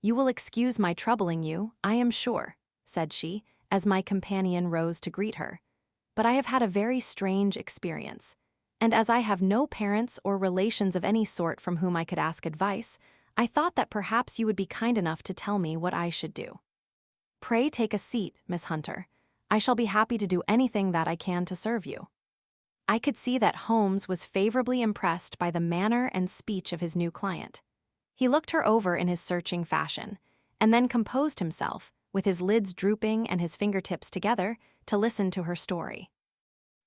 "You will excuse my troubling you, I am sure," said she, as my companion rose to greet her. "But I have had a very strange experience, and as I have no parents or relations of any sort from whom I could ask advice, I thought that perhaps you would be kind enough to tell me what I should do." "Pray take a seat, Miss Hunter. I shall be happy to do anything that I can to serve you." I could see that Holmes was favorably impressed by the manner and speech of his new client. He looked her over in his searching fashion, and then composed himself, with his lids drooping and his fingertips together, to listen to her story.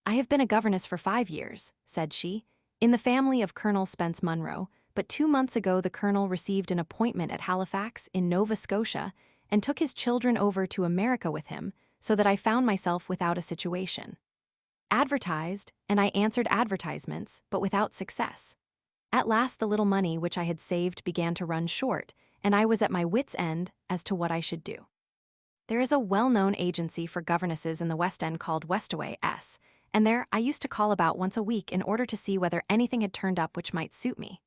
"I have been a governess for 5 years," said she, "in the family of Colonel Spence Munro, but 2 months ago the colonel received an appointment at Halifax, in Nova Scotia, and took his children over to America with him, so that I found myself without a situation. Advertised, and I answered advertisements, but without success. At last the little money which I had saved began to run short, and I was at my wits' end as to what I should do. There is a well-known agency for governesses in the West End called Westaway S., and there I used to call about once a week in order to see whether anything had turned up which might suit me.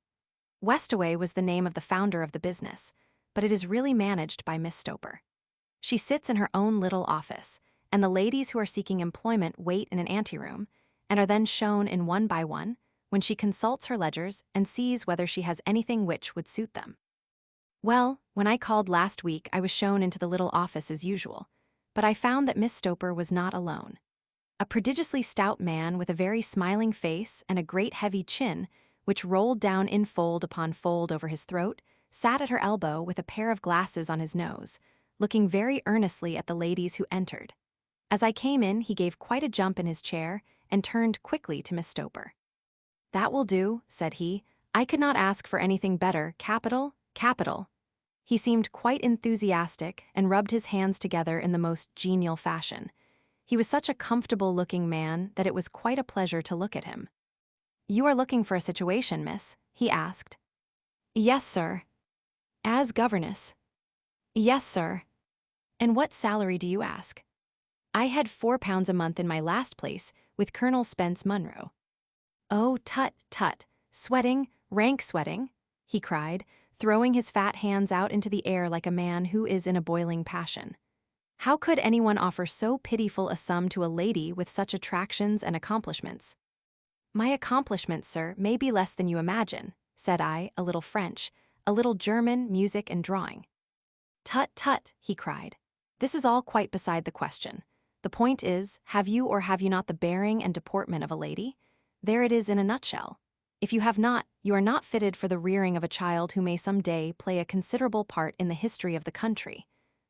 Westaway was the name of the founder of the business, but it is really managed by Miss Stoper. She sits in her own little office, and the ladies who are seeking employment wait in an anteroom, and are then shown in one by one, when she consults her ledgers and sees whether she has anything which would suit them. Well, when I called last week I was shown into the little office as usual, but I found that Miss Stoper was not alone. A prodigiously stout man with a very smiling face and a great heavy chin, which rolled down in fold upon fold over his throat, sat at her elbow with a pair of glasses on his nose, looking very earnestly at the ladies who entered. As I came in, he gave quite a jump in his chair and turned quickly to Miss Stoper. "That will do," said he. "I could not ask for anything better. Capital, capital." He seemed quite enthusiastic and rubbed his hands together in the most genial fashion. He was such a comfortable-looking man that it was quite a pleasure to look at him. "You are looking for a situation, miss?" he asked. "Yes, sir." "As governess?" "Yes, sir." "And what salary do you ask?" "I had £4 a month in my last place with Colonel Spence Munro." "Oh, tut, tut, sweating, rank sweating," he cried, throwing his fat hands out into the air like a man who is in a boiling passion. "How could anyone offer so pitiful a sum to a lady with such attractions and accomplishments?" "My accomplishments, sir, may be less than you imagine," said I, a little French, a little German, music and drawing. "Tut, tut," he cried. "This is all quite beside the question. The point is, have you or have you not the bearing and deportment of a lady? There it is in a nutshell. If you have not, you are not fitted for the rearing of a child who may some day play a considerable part in the history of the country.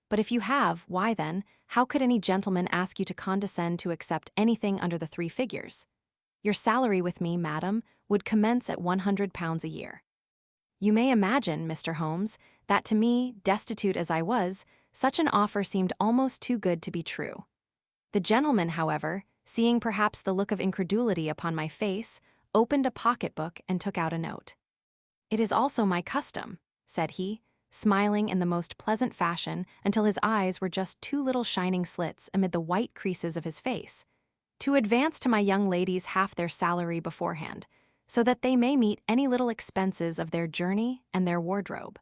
But if you have, why then, how could any gentleman ask you to condescend to accept anything under the 3 figures? Your salary with me, madam, would commence at £100 a year. You may imagine, Mr. Holmes, that to me, destitute as I was, such an offer seemed almost too good to be true. The gentleman, however, seeing perhaps the look of incredulity upon my face, opened a pocketbook and took out a note. "It is also my custom," said he, smiling in the most pleasant fashion until his eyes were just 2 little shining slits amid the white creases of his face, "to advance to my young ladies half their salary beforehand, so that they may meet any little expenses of their journey and their wardrobe."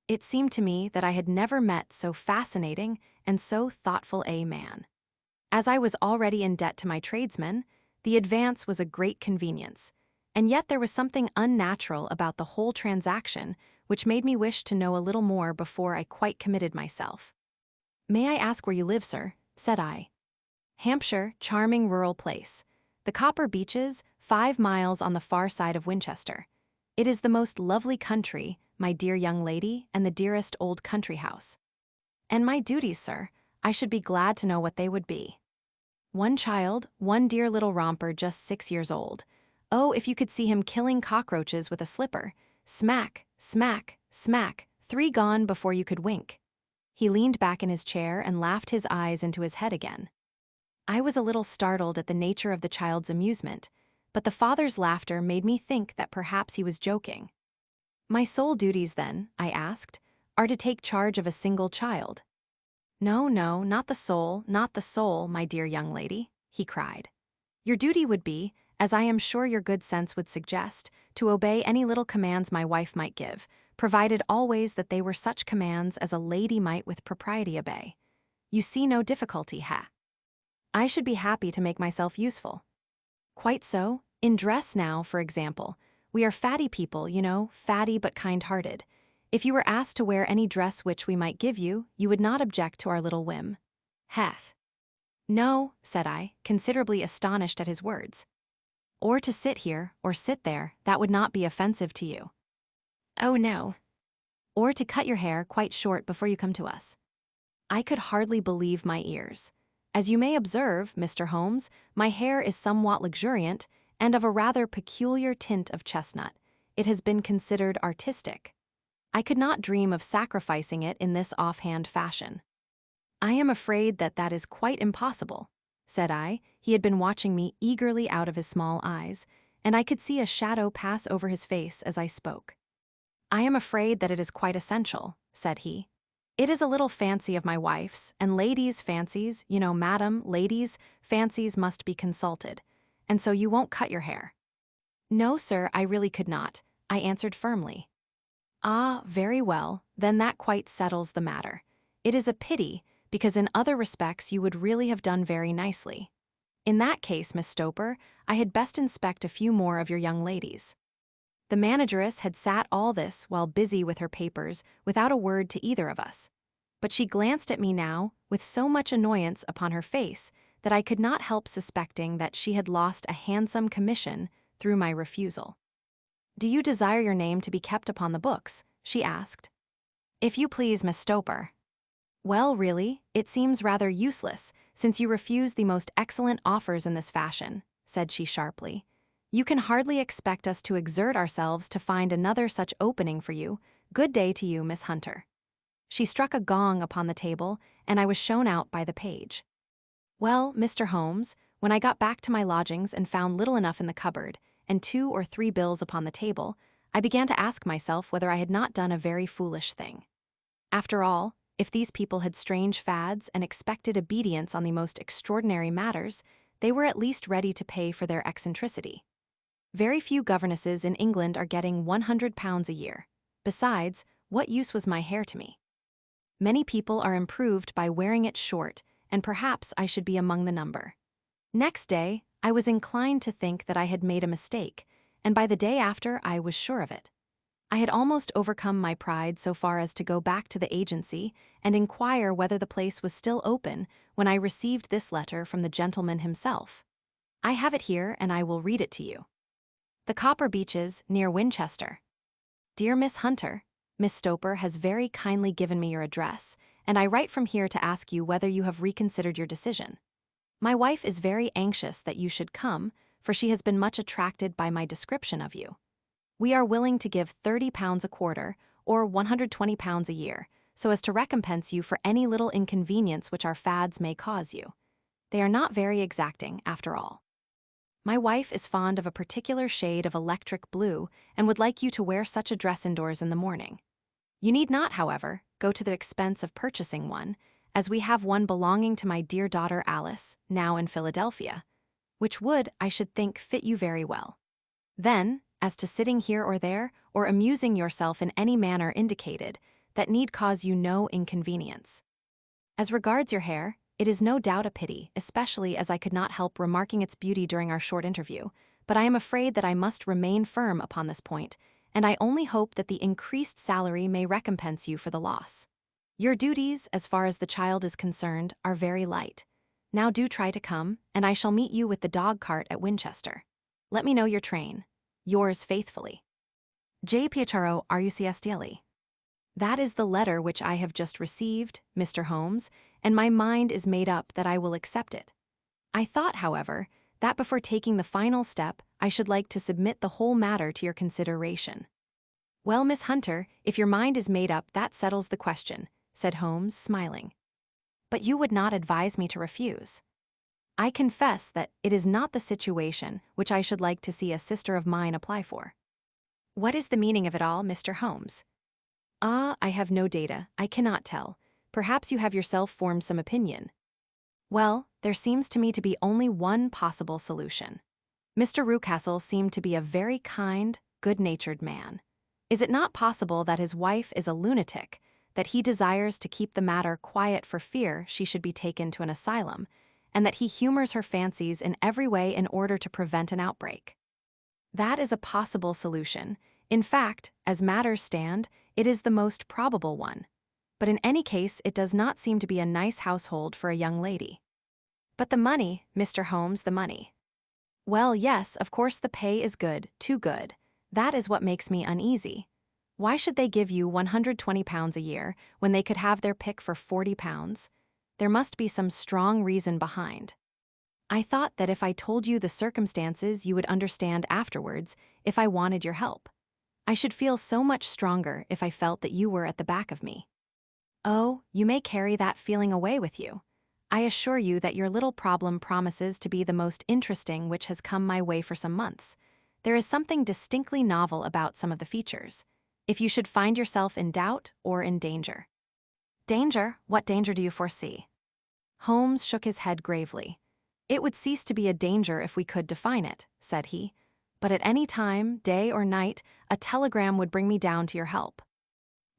It seemed to me that I had never met so fascinating and so thoughtful a man. As I was already in debt to my tradesmen, the advance was a great convenience, and yet there was something unnatural about the whole transaction which made me wish to know a little more before I quite committed myself. "May I ask where you live, sir?" said I. "Hampshire, charming rural place. The Copper Beeches, 5 miles on the far side of Winchester. It is the most lovely country, my dear young lady, and the dearest old country house." "And my duties, sir, I should be glad to know what they would be." "One child, one dear little romper just 6 years old. Oh, if you could see him killing cockroaches with a slipper. Smack, smack, smack, 3 gone before you could wink." He leaned back in his chair and laughed his eyes into his head again. I was a little startled at the nature of the child's amusement, but the father's laughter made me think that perhaps he was joking. "My sole duties, then," I asked, "are to take charge of a single child." "No, no, not the soul, not the soul, my dear young lady," he cried. "Your duty would be, as I am sure your good sense would suggest, to obey any little commands my wife might give, provided always that they were such commands as a lady might with propriety obey. You see no difficulty, ha? I should be happy to make myself useful. Quite so. In dress now, for example. We are fatty people, you know, fatty but kind-hearted. If you were asked to wear any dress which we might give you, you would not object to our little whim. Heth. No, said I, considerably astonished at his words. Or to sit here, or sit there, that would not be offensive to you. Oh no. Or to cut your hair quite short before you come to us. I could hardly believe my ears. As you may observe, Mr. Holmes, my hair is somewhat luxuriant and of a rather peculiar tint of chestnut. It has been considered artistic. I could not dream of sacrificing it in this offhand fashion. I am afraid that that is quite impossible, said I. He had been watching me eagerly out of his small eyes, and I could see a shadow pass over his face as I spoke. I am afraid that it is quite essential, said he. It is a little fancy of my wife's, and ladies' fancies, you know, madam, ladies' fancies must be consulted, and so you won't cut your hair. No, sir, I really could not, I answered firmly. Ah, very well, then that quite settles the matter. It is a pity, because in other respects you would really have done very nicely. In that case, Miss Stoper, I had best inspect a few more of your young ladies. The manageress had sat all this while busy with her papers without a word to either of us. But she glanced at me now with so much annoyance upon her face that I could not help suspecting that she had lost a handsome commission through my refusal. Do you desire your name to be kept upon the books? She asked. If you please, Miss Stoper. Well, really, it seems rather useless, since you refuse the most excellent offers in this fashion, said she sharply. You can hardly expect us to exert ourselves to find another such opening for you. Good day to you, Miss Hunter. She struck a gong upon the table, and I was shown out by the page. Well, Mr. Holmes, when I got back to my lodgings and found little enough in the cupboard, and 2 or 3 bills upon the table, I began to ask myself whether I had not done a very foolish thing. After all, if these people had strange fads and expected obedience on the most extraordinary matters, they were at least ready to pay for their eccentricity. Very few governesses in England are getting £100 a year. Besides, what use was my hair to me? Many people are improved by wearing it short, and perhaps I should be among the number. Next day, I was inclined to think that I had made a mistake, and by the day after I was sure of it. I had almost overcome my pride so far as to go back to the agency and inquire whether the place was still open when I received this letter from the gentleman himself. I have it here, and I will read it to you. The Copper Beeches, near Winchester. Dear Miss Hunter, Miss Stoper has very kindly given me your address, and I write from here to ask you whether you have reconsidered your decision. My wife is very anxious that you should come, for she has been much attracted by my description of you. We are willing to give £30 a quarter, or £120 a year, so as to recompense you for any little inconvenience which our fads may cause you. They are not very exacting, after all. My wife is fond of a particular shade of electric blue and would like you to wear such a dress indoors in the morning. You need not, however, go to the expense of purchasing one, as we have one belonging to my dear daughter Alice, now in Philadelphia, which would, I should think, fit you very well. Then, as to sitting here or there, or amusing yourself in any manner indicated, that need cause you no inconvenience. As regards your hair, it is no doubt a pity, especially as I could not help remarking its beauty during our short interview, but I am afraid that I must remain firm upon this point, and I only hope that the increased salary may recompense you for the loss. Your duties, as far as the child is concerned, are very light. Now do try to come, and I shall meet you with the dog-cart at Winchester. Let me know your train. Yours faithfully. J. Pietro Rucstielli. That is the letter which I have just received, Mr. Holmes, and my mind is made up that I will accept it. I thought, however, that before taking the final step, I should like to submit the whole matter to your consideration. Well, Miss Hunter, if your mind is made up, that settles the question, said Holmes, smiling. But you would not advise me to refuse. I confess that it is not the situation which I should like to see a sister of mine apply for. What is the meaning of it all, Mr. Holmes? Ah, I have no data, I cannot tell. Perhaps you have yourself formed some opinion. Well, there seems to me to be only one possible solution. Mr. Rucastle seemed to be a very kind, good-natured man. Is it not possible that his wife is a lunatic, that he desires to keep the matter quiet for fear she should be taken to an asylum, and that he humors her fancies in every way in order to prevent an outbreak? That is a possible solution. In fact, as matters stand, it is the most probable one. But in any case, it does not seem to be a nice household for a young lady. But the money, Mr. Holmes, the money. Well, yes, of course the pay is good, too good. That is what makes me uneasy. Why should they give you £120 a year when they could have their pick for £40? There must be some strong reason behind. I thought that if I told you the circumstances, you would understand afterwards if I wanted your help. I should feel so much stronger if I felt that you were at the back of me. Oh, you may carry that feeling away with you. I assure you that your little problem promises to be the most interesting which has come my way for some months. There is something distinctly novel about some of the features. If you should find yourself in doubt or in danger. Danger? What danger do you foresee? Holmes shook his head gravely. It would cease to be a danger if we could define it, said he. But at any time, day or night, a telegram would bring me down to your help.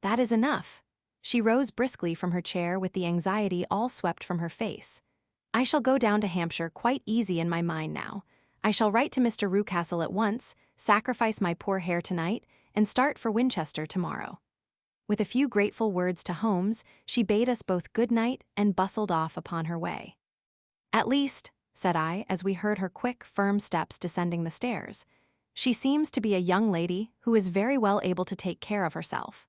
That is enough. She rose briskly from her chair with the anxiety all swept from her face. I shall go down to Hampshire quite easy in my mind now. I shall write to Mr. Rucastle at once, sacrifice my poor hair tonight, and start for Winchester tomorrow. With a few grateful words to Holmes, she bade us both good night and bustled off upon her way. At least, said I, as we heard her quick, firm steps descending the stairs, she seems to be a young lady who is very well able to take care of herself.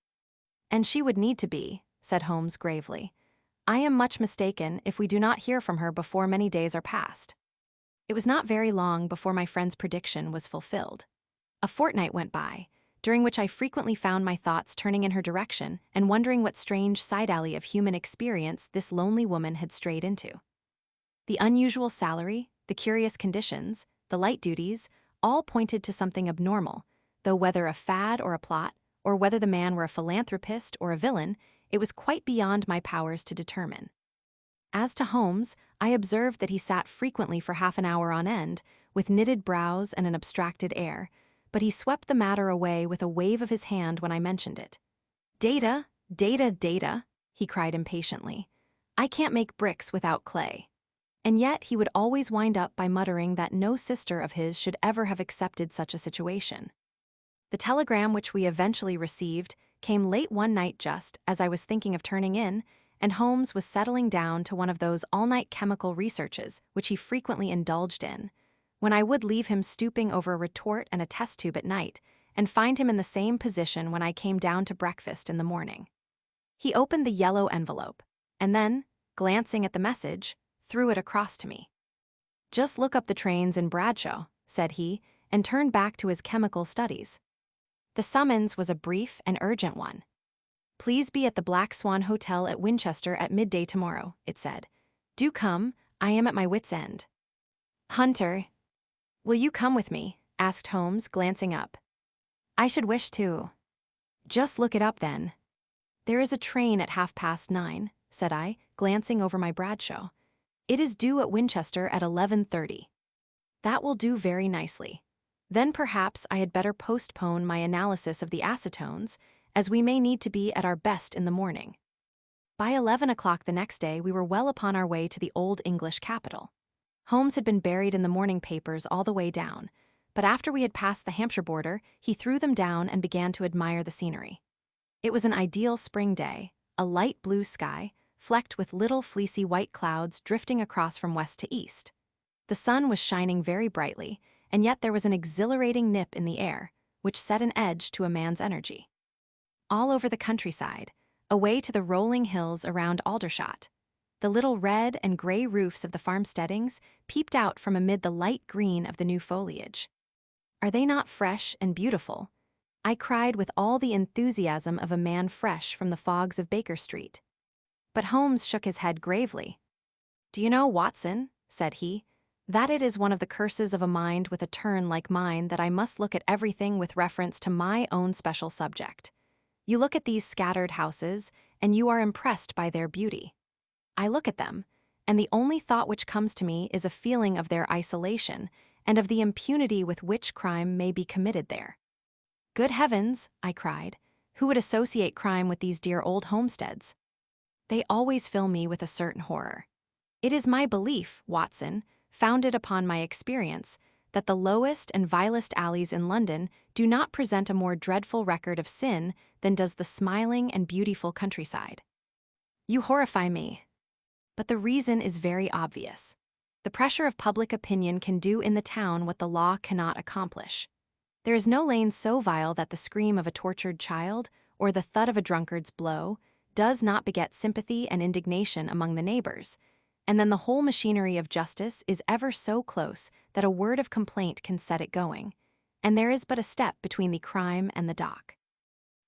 And she would need to be, said Holmes gravely. I am much mistaken if we do not hear from her before many days are past. It was not very long before my friend's prediction was fulfilled. A fortnight went by, during which I frequently found my thoughts turning in her direction and wondering what strange side alley of human experience this lonely woman had strayed into. The unusual salary, the curious conditions, the light duties, all pointed to something abnormal, though whether a fad or a plot, or whether the man were a philanthropist or a villain, it was quite beyond my powers to determine. As to Holmes, I observed that he sat frequently for half an hour on end, with knitted brows and an abstracted air, but he swept the matter away with a wave of his hand when I mentioned it. Data, data, data, he cried impatiently. I can't make bricks without clay. And yet he would always wind up by muttering that no sister of his should ever have accepted such a situation. The telegram which we eventually received came late one night just as I was thinking of turning in, and Holmes was settling down to one of those all-night chemical researches which he frequently indulged in, when I would leave him stooping over a retort and a test tube at night, and find him in the same position when I came down to breakfast in the morning. He opened the yellow envelope, and then, glancing at the message, threw it across to me. Just look up the trains in Bradshaw, said he, and turned back to his chemical studies. The summons was a brief and urgent one. Please be at the Black Swan Hotel at Winchester at midday tomorrow, it said. Do come, I am at my wit's end. Hunter. Will you come with me? Asked Holmes, glancing up. I should wish to. Just look it up then. There is a train at 9:30, said I, glancing over my Bradshaw. It is due at Winchester at 11:30. That will do very nicely. Then perhaps I had better postpone my analysis of the acetones, as we may need to be at our best in the morning. By 11 o'clock the next day we were well upon our way to the old English capital. Holmes had been buried in the morning papers all the way down, but after we had passed the Hampshire border, he threw them down and began to admire the scenery. It was an ideal spring day, a light blue sky, flecked with little fleecy white clouds drifting across from west to east. The sun was shining very brightly, and yet there was an exhilarating nip in the air, which set an edge to a man's energy. All over the countryside, away to the rolling hills around Aldershot, the little red and gray roofs of the farmsteadings peeped out from amid the light green of the new foliage. Are they not fresh and beautiful? I cried with all the enthusiasm of a man fresh from the fogs of Baker Street. But Holmes shook his head gravely. Do you know, Watson, said he, that it is one of the curses of a mind with a turn like mine that I must look at everything with reference to my own special subject. You look at these scattered houses, and you are impressed by their beauty. I look at them, and the only thought which comes to me is a feeling of their isolation, and of the impunity with which crime may be committed there. Good heavens, I cried, who would associate crime with these dear old homesteads? They always fill me with a certain horror. It is my belief, Watson, founded upon my experience, that the lowest and vilest alleys in London do not present a more dreadful record of sin than does the smiling and beautiful countryside. You horrify me. But the reason is very obvious. The pressure of public opinion can do in the town what the law cannot accomplish. There is no lane so vile that the scream of a tortured child, or the thud of a drunkard's blow, does not beget sympathy and indignation among the neighbors, and then the whole machinery of justice is ever so close that a word of complaint can set it going, and there is but a step between the crime and the dock.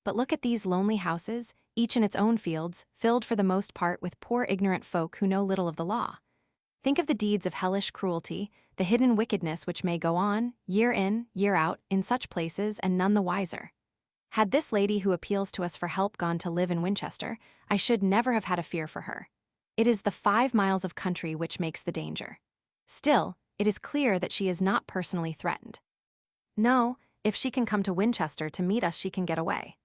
But look at these lonely houses, each in its own fields, filled for the most part with poor ignorant folk who know little of the law. Think of the deeds of hellish cruelty, the hidden wickedness which may go on, year in, year out, in such places, and none the wiser. Had this lady who appeals to us for help gone to live in Winchester, I should never have had a fear for her. It is the 5 miles of country which makes the danger. Still, it is clear that she is not personally threatened. No, if she can come to Winchester to meet us, she can get away.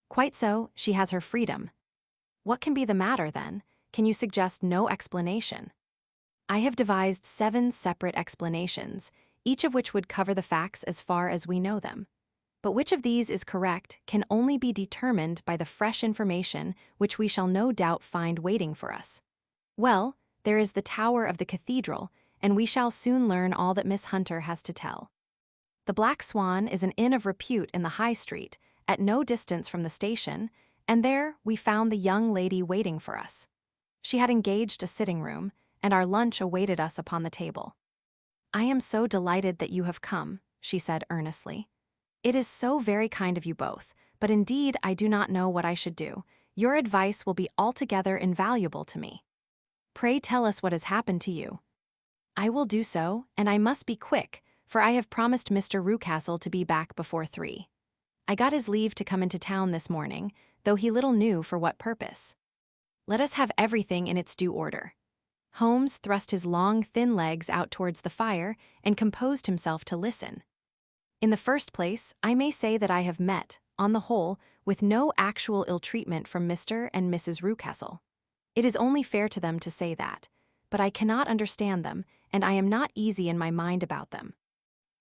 Quite so, she has her freedom. What can be the matter, then? Can you suggest no explanation? I have devised 7 separate explanations, each of which would cover the facts as far as we know them. But which of these is correct can only be determined by the fresh information which we shall no doubt find waiting for us. Well, there is the tower of the cathedral, and we shall soon learn all that Miss Hunter has to tell. The Black Swan is an inn of repute in the High Street, at no distance from the station, and there we found the young lady waiting for us. She had engaged a sitting room, and our lunch awaited us upon the table. "I am so delighted that you have come," she said earnestly. "It is so very kind of you both, but indeed I do not know what I should do. Your advice will be altogether invaluable to me. Pray tell us what has happened to you." "I will do so, and I must be quick, for I have promised Mr. Rucastle to be back before 3. I got his leave to come into town this morning, though he little knew for what purpose. Let us have everything in its due order." Holmes thrust his long, thin legs out towards the fire and composed himself to listen. "In the first place, I may say that I have met, on the whole, with no actual ill-treatment from Mr. and Mrs. Rucastle. It is only fair to them to say that, but I cannot understand them, and I am not easy in my mind about them."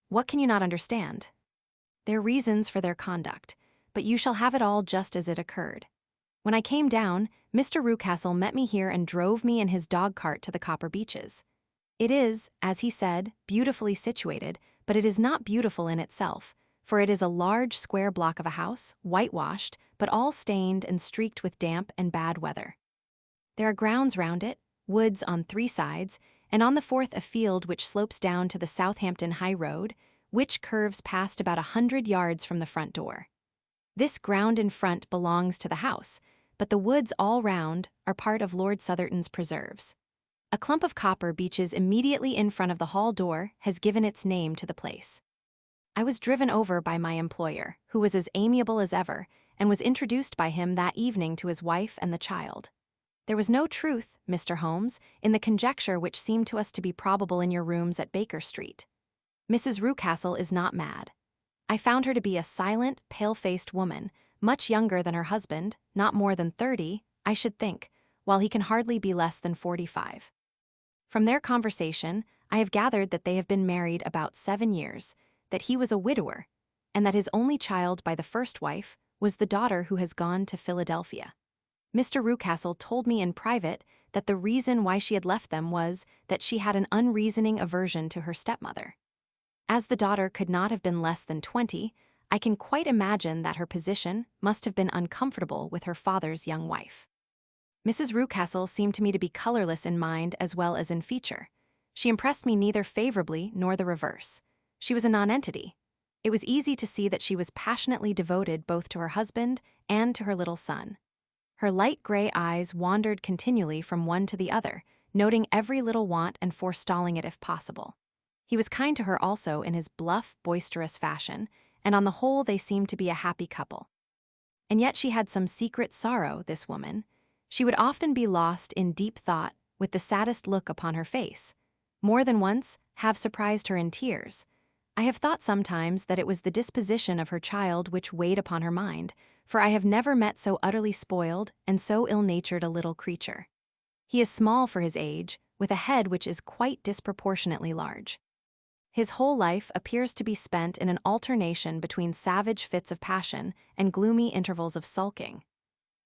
"What can you not understand?" "Their reasons for their conduct, but you shall have it all just as it occurred. When I came down, Mr. Rucastle met me here and drove me in his dog-cart to the Copper Beeches. It is, as he said, beautifully situated, but it is not beautiful in itself, for it is a large square block of a house, whitewashed, but all stained and streaked with damp and bad weather. There are grounds round it, woods on 3 sides, and on the 4th a field which slopes down to the Southampton High Road, which curves past about 100 yards from the front door. This ground in front belongs to the house, but the woods all round are part of Lord Southerton's preserves. A clump of copper beeches immediately in front of the hall door has given its name to the place. I was driven over by my employer, who was as amiable as ever, and was introduced by him that evening to his wife and the child. There was no truth, Mr. Holmes, in the conjecture which seemed to us to be probable in your rooms at Baker Street. Mrs. Rucastle is not mad. I found her to be a silent, pale-faced woman, much younger than her husband, not more than 30, I should think, while he can hardly be less than 45. From their conversation, I have gathered that they have been married about 7 years, that he was a widower, and that his only child by the first wife was the daughter who has gone to Philadelphia. Mr. Rucastle told me in private that the reason why she had left them was that she had an unreasoning aversion to her stepmother. As the daughter could not have been less than 20, I can quite imagine that her position must have been uncomfortable with her father's young wife. Mrs. Rucastle seemed to me to be colorless in mind as well as in feature. She impressed me neither favorably nor the reverse. She was a nonentity. It was easy to see that she was passionately devoted both to her husband and to her little son. Her light gray eyes wandered continually from one to the other, noting every little want and forestalling it if possible. He was kind to her also in his bluff, boisterous fashion, and on the whole they seemed to be a happy couple. And yet she had some secret sorrow, this woman. She would often be lost in deep thought, with the saddest look upon her face. More than once, have surprised her in tears. I have thought sometimes that it was the disposition of her child which weighed upon her mind, for I have never met so utterly spoiled and so ill-natured a little creature. He is small for his age, with a head which is quite disproportionately large. His whole life appears to be spent in an alternation between savage fits of passion and gloomy intervals of sulking.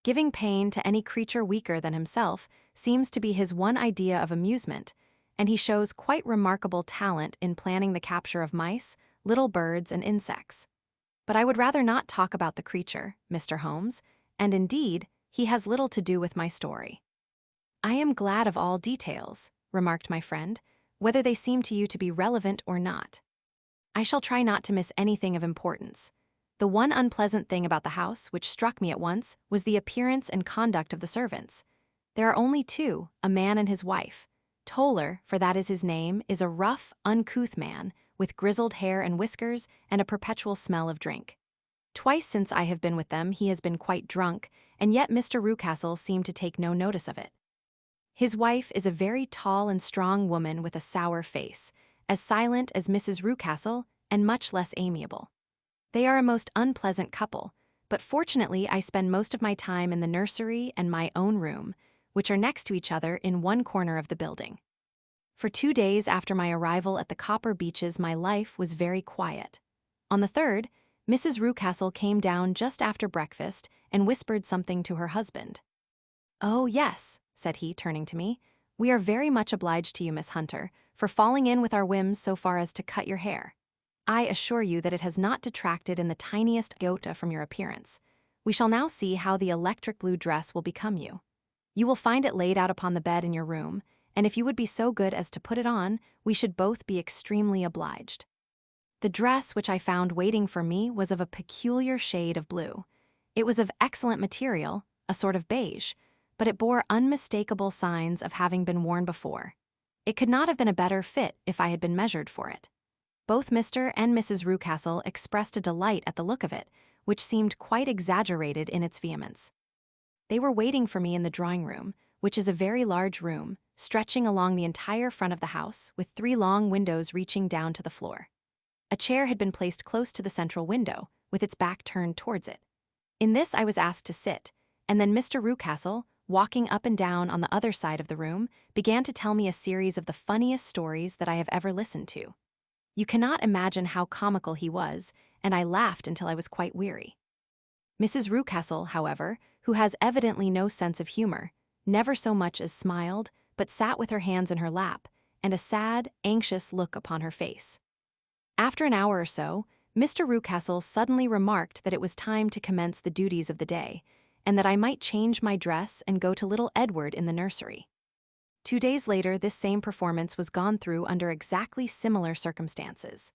Giving pain to any creature weaker than himself seems to be his one idea of amusement, and he shows quite remarkable talent in planning the capture of mice, little birds, and insects. But I would rather not talk about the creature, Mr. Holmes, and indeed, he has little to do with my story. I am glad of all details, remarked my friend, whether they seem to you to be relevant or not. I shall try not to miss anything of importance. The one unpleasant thing about the house which struck me at once was the appearance and conduct of the servants. There are only two, a man and his wife. Toller, for that is his name, is a rough, uncouth man, with grizzled hair and whiskers and a perpetual smell of drink. Twice since I have been with them he has been quite drunk, and yet Mr. Rucastle seemed to take no notice of it. His wife is a very tall and strong woman with a sour face, as silent as Mrs. Rucastle and much less amiable. They are a most unpleasant couple, but fortunately I spend most of my time in the nursery and my own room, which are next to each other in one corner of the building. For 2 days after my arrival at the Copper Beeches my life was very quiet. On the third, Mrs. Rucastle came down just after breakfast and whispered something to her husband. "Oh, yes," said he, turning to me, "we are very much obliged to you, Miss Hunter, for falling in with our whims so far as to cut your hair. I assure you that it has not detracted in the tiniest iota from your appearance. We shall now see how the electric blue dress will become you. You will find it laid out upon the bed in your room, and if you would be so good as to put it on, we should both be extremely obliged." The dress which I found waiting for me was of a peculiar shade of blue. It was of excellent material, a sort of beige, but it bore unmistakable signs of having been worn before. It could not have been a better fit if I had been measured for it. Both Mr. and Mrs. Rucastle expressed a delight at the look of it, which seemed quite exaggerated in its vehemence. They were waiting for me in the drawing-room, which is a very large room, stretching along the entire front of the house, with 3 long windows reaching down to the floor. A chair had been placed close to the central window, with its back turned towards it. In this I was asked to sit, and then Mr. Rucastle, walking up and down on the other side of the room, began to tell me a series of the funniest stories that I have ever listened to. You cannot imagine how comical he was, and I laughed until I was quite weary. Mrs. Rucastle, however, who has evidently no sense of humor, never so much as smiled, but sat with her hands in her lap, and a sad, anxious look upon her face. After an hour or so, Mr. Rucastle suddenly remarked that it was time to commence the duties of the day, and that I might change my dress and go to little Edward in the nursery. 2 days later, this same performance was gone through under exactly similar circumstances.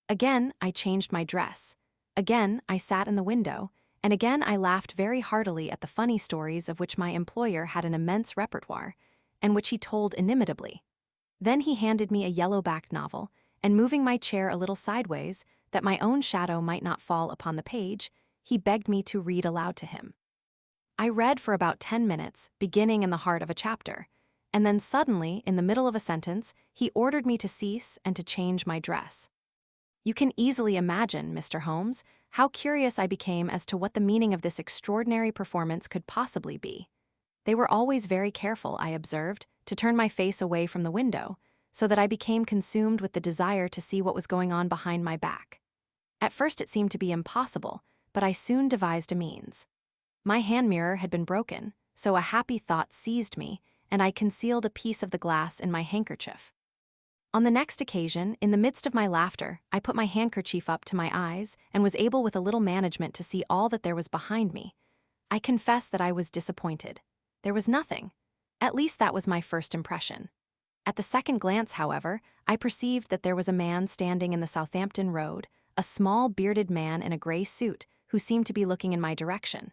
Again, I changed my dress. Again, I sat in the window, and again I laughed very heartily at the funny stories of which my employer had an immense repertoire, and which he told inimitably. Then he handed me a yellow-backed novel, and moving my chair a little sideways, that my own shadow might not fall upon the page, he begged me to read aloud to him. I read for about 10 minutes, beginning in the heart of a chapter, and then suddenly, in the middle of a sentence, he ordered me to cease and to change my dress. You can easily imagine, Mr. Holmes, how curious I became as to what the meaning of this extraordinary performance could possibly be. They were always very careful, I observed, to turn my face away from the window, so that I became consumed with the desire to see what was going on behind my back. At first it seemed to be impossible, but I soon devised a means. My hand mirror had been broken, so a happy thought seized me, and I concealed a piece of the glass in my handkerchief. On the next occasion, in the midst of my laughter, I put my handkerchief up to my eyes and was able with a little management to see all that there was behind me. I confess that I was disappointed. There was nothing. At least that was my first impression. At the second glance, however, I perceived that there was a man standing in the Southampton Road, a small bearded man in a gray suit who seemed to be looking in my direction.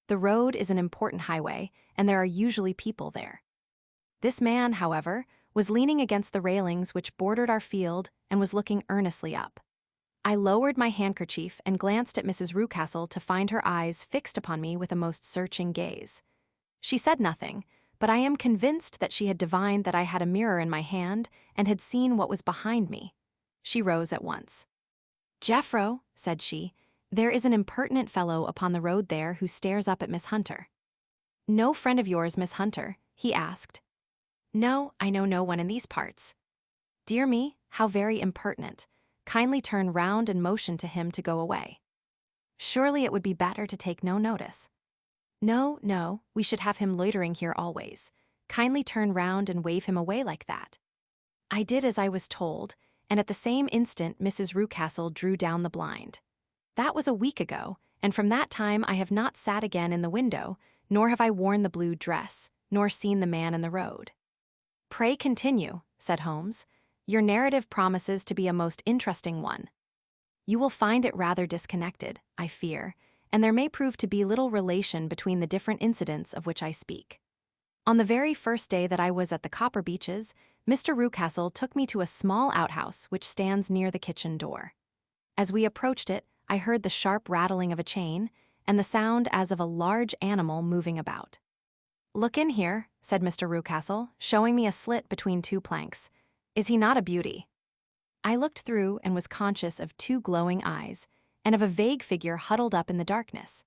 The road is an important highway, and there are usually people there. This man, however, was leaning against the railings which bordered our field and was looking earnestly up. I lowered my handkerchief and glanced at Mrs. Rucastle to find her eyes fixed upon me with a most searching gaze. She said nothing, but I am convinced that she had divined that I had a mirror in my hand and had seen what was behind me. She rose at once. "Jeffro," said she, "there is an impertinent fellow upon the road there who stares up at Miss Hunter." "No friend of yours, Miss Hunter?" he asked. "No, I know no one in these parts." "Dear me, how very impertinent. Kindly turn round and motion to him to go away." "Surely it would be better to take no notice." "No, no, we should have him loitering here always. Kindly turn round and wave him away like that." I did as I was told, and at the same instant Mrs. Rucastle drew down the blind. That was a week ago, and from that time I have not sat again in the window, nor have I worn the blue dress, nor seen the man in the road. "Pray continue," said Holmes. "Your narrative promises to be a most interesting one." "You will find it rather disconnected, I fear, and there may prove to be little relation between the different incidents of which I speak. On the very first day that I was at the Copper Beeches, Mr. Rucastle took me to a small outhouse which stands near the kitchen door. As we approached it, I heard the sharp rattling of a chain, and the sound as of a large animal moving about. "Look in here," said Mr. Rucastle, showing me a slit between two planks. "Is he not a beauty?" I looked through and was conscious of two glowing eyes, and of a vague figure huddled up in the darkness.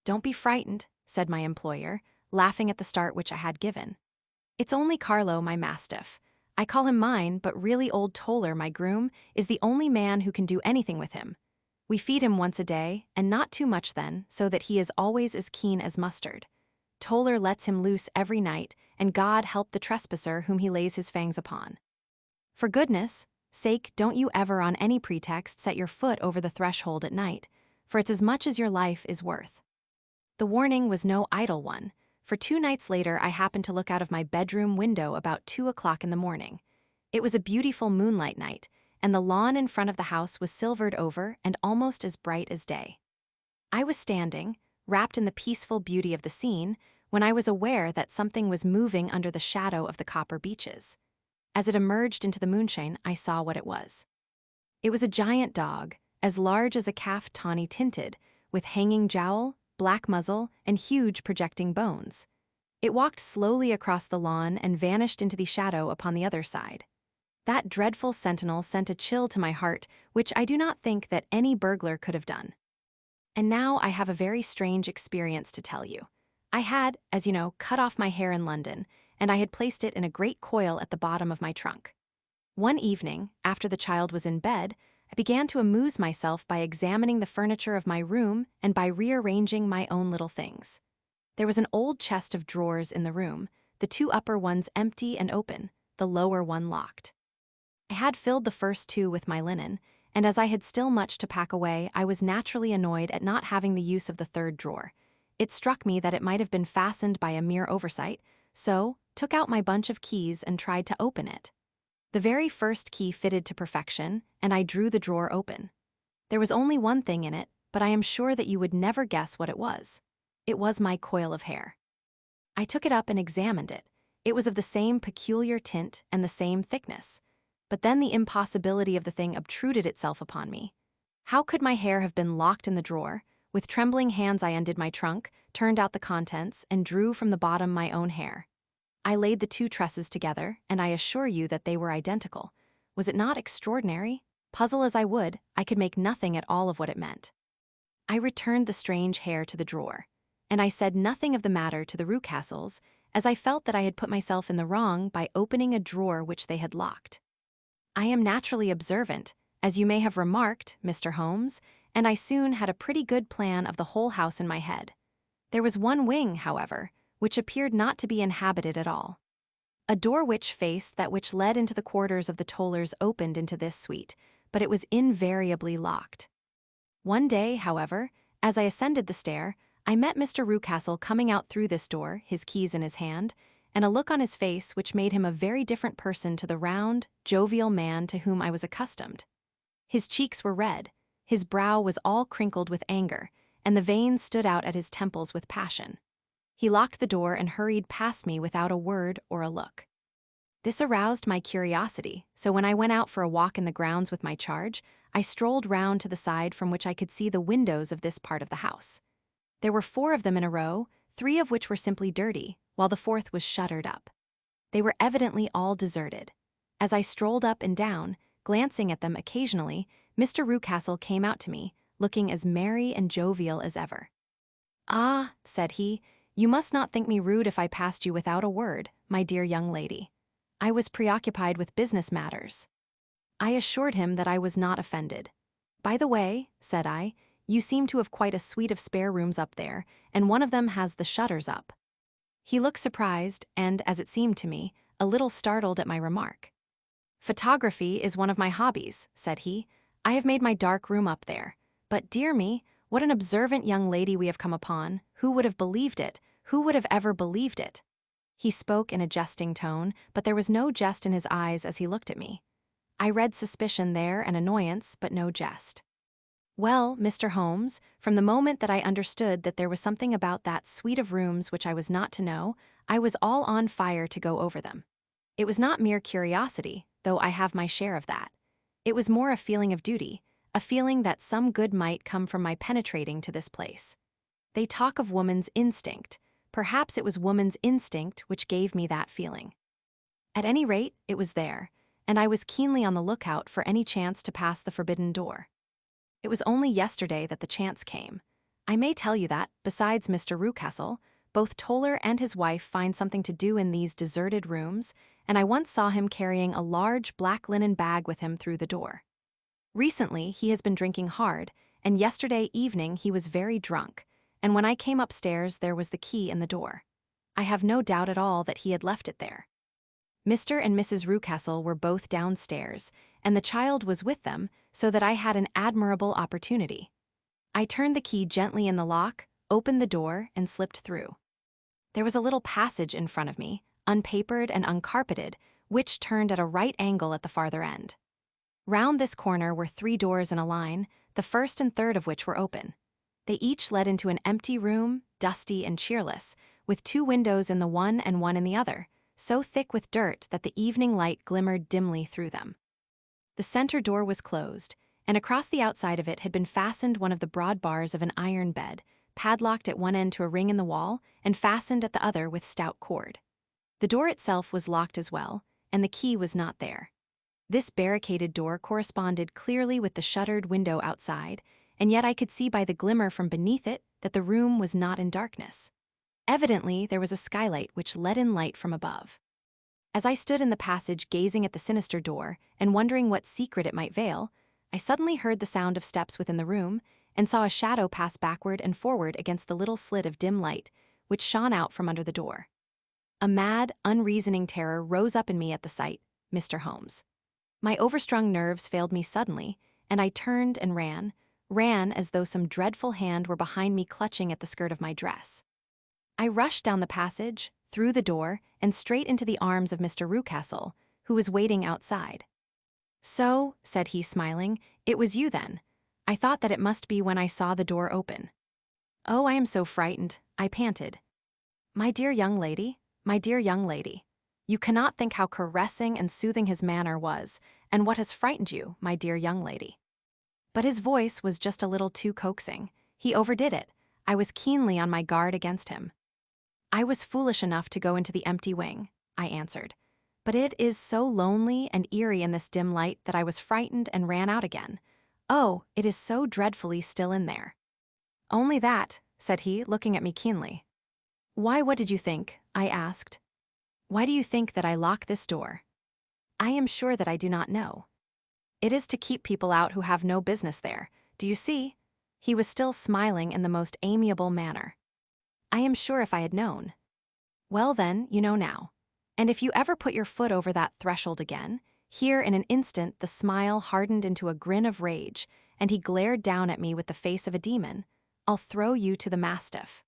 "Don't be frightened," said my employer, laughing at the start which I had given. "It's only Carlo, my mastiff. I call him mine, but really old Toller, my groom, is the only man who can do anything with him. We feed him once a day, and not too much then, so that he is always as keen as mustard. Toller lets him loose every night, and God help the trespasser whom he lays his fangs upon. For goodness' sake, don't you ever on any pretext set your foot over the threshold at night, for it's as much as your life is worth." The warning was no idle one, for 2 nights later I happened to look out of my bedroom window about 2 o'clock in the morning. It was a beautiful moonlight night, and the lawn in front of the house was silvered over and almost as bright as day. I was standing, wrapped in the peaceful beauty of the scene, when I was aware that something was moving under the shadow of the Copper Beeches. As it emerged into the moonshine, I saw what it was. It was a giant dog, as large as a calf tawny tinted, with hanging jowl, black muzzle, and huge projecting bones. It walked slowly across the lawn and vanished into the shadow upon the other side. That dreadful sentinel sent a chill to my heart, which I do not think that any burglar could have done. And now I have a very strange experience to tell you. I had, as you know, cut off my hair in London, and I had placed it in a great coil at the bottom of my trunk. One evening, after the child was in bed, I began to amuse myself by examining the furniture of my room and by rearranging my own little things. There was an old chest of drawers in the room, the 2 upper ones empty and open, the lower one locked. I had filled the first 2 with my linen, and as I had still much to pack away, I was naturally annoyed at not having the use of the 3rd drawer. It struck me that it might have been fastened by a mere oversight, so took out my bunch of keys and tried to open it. The very first key fitted to perfection, and I drew the drawer open. There was only one thing in it, but I am sure that you would never guess what it was. It was my coil of hair. I took it up and examined it. It was of the same peculiar tint and the same thickness. But then the impossibility of the thing obtruded itself upon me. How could my hair have been locked in the drawer? With trembling hands I undid my trunk, turned out the contents, and drew from the bottom my own hair. I laid the 2 tresses together, and I assure you that they were identical. Was it not extraordinary? Puzzle as I would, I could make nothing at all of what it meant. I returned the strange hair to the drawer, and I said nothing of the matter to the Rucastles, as I felt that I had put myself in the wrong by opening a drawer which they had locked. I am naturally observant, as you may have remarked, Mr. Holmes, and I soon had a pretty good plan of the whole house in my head. There was one wing, however, which appeared not to be inhabited at all. A door which faced that which led into the quarters of the Tollers opened into this suite, but it was invariably locked. One day, however, as I ascended the stair, I met Mr. Rucastle coming out through this door, his keys in his hand, and a look on his face which made him a very different person to the round, jovial man to whom I was accustomed. His cheeks were red, his brow was all crinkled with anger, and the veins stood out at his temples with passion. He locked the door and hurried past me without a word or a look. This aroused my curiosity, so when I went out for a walk in the grounds with my charge, I strolled round to the side from which I could see the windows of this part of the house. There were 4 of them in a row, 3 of which were simply dirty, while the 4th was shuttered up. They were evidently all deserted. As I strolled up and down, glancing at them occasionally, Mr. Rucastle came out to me, looking as merry and jovial as ever. "Ah," said he, "you must not think me rude if I passed you without a word, my dear young lady. I was preoccupied with business matters." I assured him that I was not offended. "By the way," said I, "you seem to have quite a suite of spare rooms up there, and one of them has the shutters up." He looked surprised and, as it seemed to me, a little startled at my remark. "Photography is one of my hobbies," said he. "I have made my dark room up there. But, dear me, what an observant young lady we have come upon. Who would have believed it? Who would have ever believed it?" He spoke in a jesting tone, but there was no jest in his eyes as he looked at me. I read suspicion there and annoyance, but no jest. "Well, Mr. Holmes, from the moment that I understood that there was something about that suite of rooms which I was not to know, I was all on fire to go over them. It was not mere curiosity, though I have my share of that. It was more a feeling of duty, a feeling that some good might come from my penetrating to this place. They talk of woman's instinct. Perhaps it was woman's instinct which gave me that feeling. At any rate, it was there, and I was keenly on the lookout for any chance to pass the forbidden door. It was only yesterday that the chance came. I may tell you that, besides Mr. Rucastle, both Toller and his wife find something to do in these deserted rooms, and I once saw him carrying a large black linen bag with him through the door. Recently, he has been drinking hard, and yesterday evening he was very drunk, and when I came upstairs there was the key in the door. I have no doubt at all that he had left it there. Mr. and Mrs. Rucastle were both downstairs, and the child was with them, so that I had an admirable opportunity. I turned the key gently in the lock, opened the door, and slipped through. There was a little passage in front of me, unpapered and uncarpeted, which turned at a right angle at the farther end. Round this corner were 3 doors in a line, the first and third of which were open. They each led into an empty room, dusty and cheerless, with 2 windows in the one and one in the other, so thick with dirt that the evening light glimmered dimly through them. The center door was closed, and across the outside of it had been fastened one of the broad bars of an iron bed, padlocked at one end to a ring in the wall and fastened at the other with stout cord. The door itself was locked as well, and the key was not there. This barricaded door corresponded clearly with the shuttered window outside, and yet I could see by the glimmer from beneath it that the room was not in darkness. Evidently, there was a skylight which let in light from above. As I stood in the passage gazing at the sinister door and wondering what secret it might veil, I suddenly heard the sound of steps within the room and saw a shadow pass backward and forward against the little slit of dim light which shone out from under the door. A mad, unreasoning terror rose up in me at the sight, Mr. Holmes. My overstrung nerves failed me suddenly, and I turned and ran as though some dreadful hand were behind me clutching at the skirt of my dress. I rushed down the passage, through the door, and straight into the arms of Mr. Rucastle, who was waiting outside. "So," said he, smiling, "it was you then. I thought that it must be when I saw the door open." "Oh, I am so frightened," I panted. My dear young lady, you cannot think how caressing and soothing his manner was, and what has frightened you, my dear young lady." But his voice was just a little too coaxing. He overdid it. I was keenly on my guard against him. "I was foolish enough to go into the empty wing," I answered. "But it is so lonely and eerie in this dim light that I was frightened and ran out again. Oh, it is so dreadfully still in there." "Only that," said he, looking at me keenly. "Why, what did you think?" I asked. "Why do you think that I lock this door?" "I am sure that I do not know." "It is to keep people out who have no business there. Do you see?" He was still smiling in the most amiable manner. "I am sure if I had known." "Well then, you know now. And if you ever put your foot over that threshold again," here in an instant the smile hardened into a grin of rage, and he glared down at me with the face of a demon, "I'll throw you to the mastiff."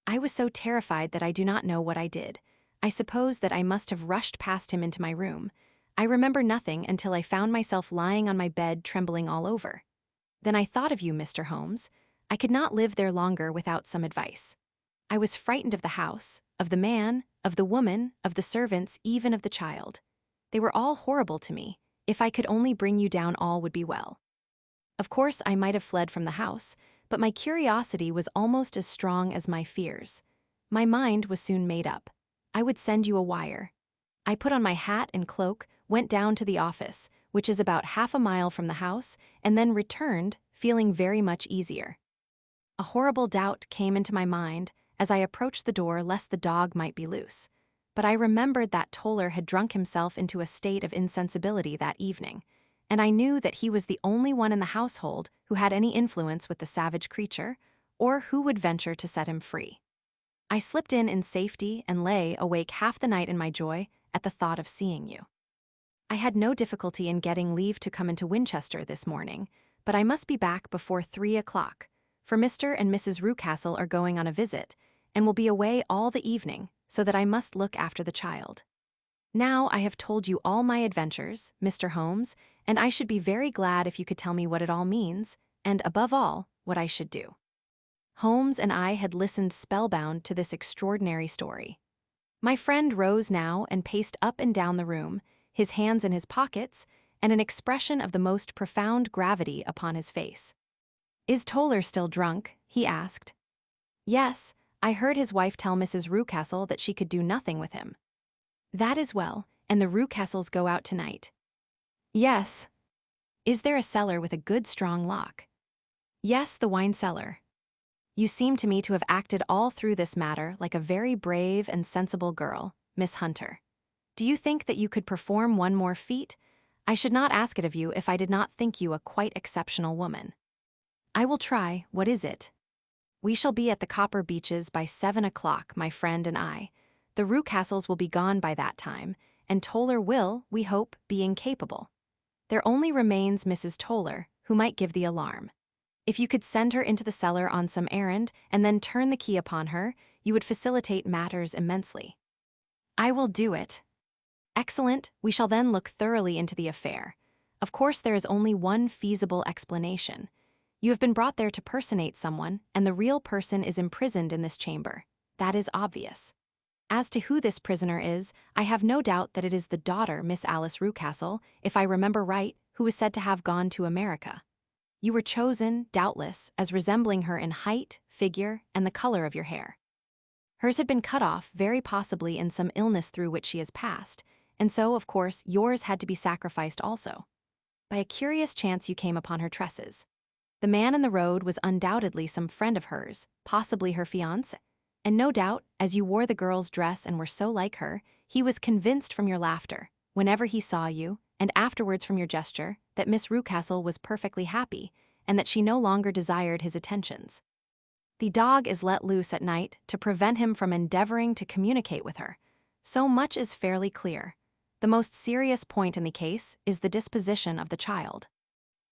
I was so terrified that I do not know what I did. I suppose that I must have rushed past him into my room. I remember nothing until I found myself lying on my bed trembling all over. Then I thought of you, Mr. Holmes. I could not live there longer without some advice. I was frightened of the house, of the man, of the woman, of the servants, even of the child. They were all horrible to me. If I could only bring you down, all would be well. Of course, I might have fled from the house, but my curiosity was almost as strong as my fears. My mind was soon made up. I would send you a wire. I put on my hat and cloak, went down to the office, which is about half a mile from the house, and then returned, feeling very much easier. A horrible doubt came into my mind as I approached the door lest the dog might be loose. But I remembered that Toller had drunk himself into a state of insensibility that evening, and I knew that he was the only one in the household who had any influence with the savage creature, or who would venture to set him free. I slipped in safety and lay awake half the night in my joy at the thought of seeing you. I had no difficulty in getting leave to come into Winchester this morning, but I must be back before 3 o'clock, for Mr. and Mrs. Rucastle are going on a visit, and will be away all the evening, so that I must look after the child. Now I have told you all my adventures, Mr. Holmes, and I should be very glad if you could tell me what it all means, and above all, what I should do. Holmes and I had listened spellbound to this extraordinary story. My friend rose now and paced up and down the room, his hands in his pockets, and an expression of the most profound gravity upon his face. "Is Toller still drunk?" he asked. "Yes, I heard his wife tell Mrs. Rucastle that she could do nothing with him." "That is well, and the Rucastles go out tonight." "Yes." "Is there a cellar with a good strong lock?" "Yes, the wine cellar." "You seem to me to have acted all through this matter like a very brave and sensible girl, Miss Hunter. Do you think that you could perform one more feat? I should not ask it of you if I did not think you a quite exceptional woman." "I will try. What is it?" "We shall be at the Copper Beeches by 7 o'clock, my friend and I. The Rucastles will be gone by that time, and Toller will, we hope, be incapable. There only remains Mrs. Toller, who might give the alarm. If you could send her into the cellar on some errand and then turn the key upon her, you would facilitate matters immensely." "I will do it." "Excellent. We shall then look thoroughly into the affair. Of course, there is only one feasible explanation. You have been brought there to personate someone, and the real person is imprisoned in this chamber. That is obvious. As to who this prisoner is, I have no doubt that it is the daughter, Miss Alice Rucastle, if I remember right, who is said to have gone to America. You were chosen, doubtless, as resembling her in height, figure, and the color of your hair. Hers had been cut off, very possibly in some illness through which she has passed, and so, of course, yours had to be sacrificed also. By a curious chance you came upon her tresses. The man in the road was undoubtedly some friend of hers, possibly her fiancé, and no doubt, as you wore the girl's dress and were so like her, he was convinced from your laughter, whenever he saw you, and afterwards from your gesture, that Miss Rucastle was perfectly happy, and that she no longer desired his attentions. The dog is let loose at night to prevent him from endeavoring to communicate with her. So much is fairly clear. The most serious point in the case is the disposition of the child."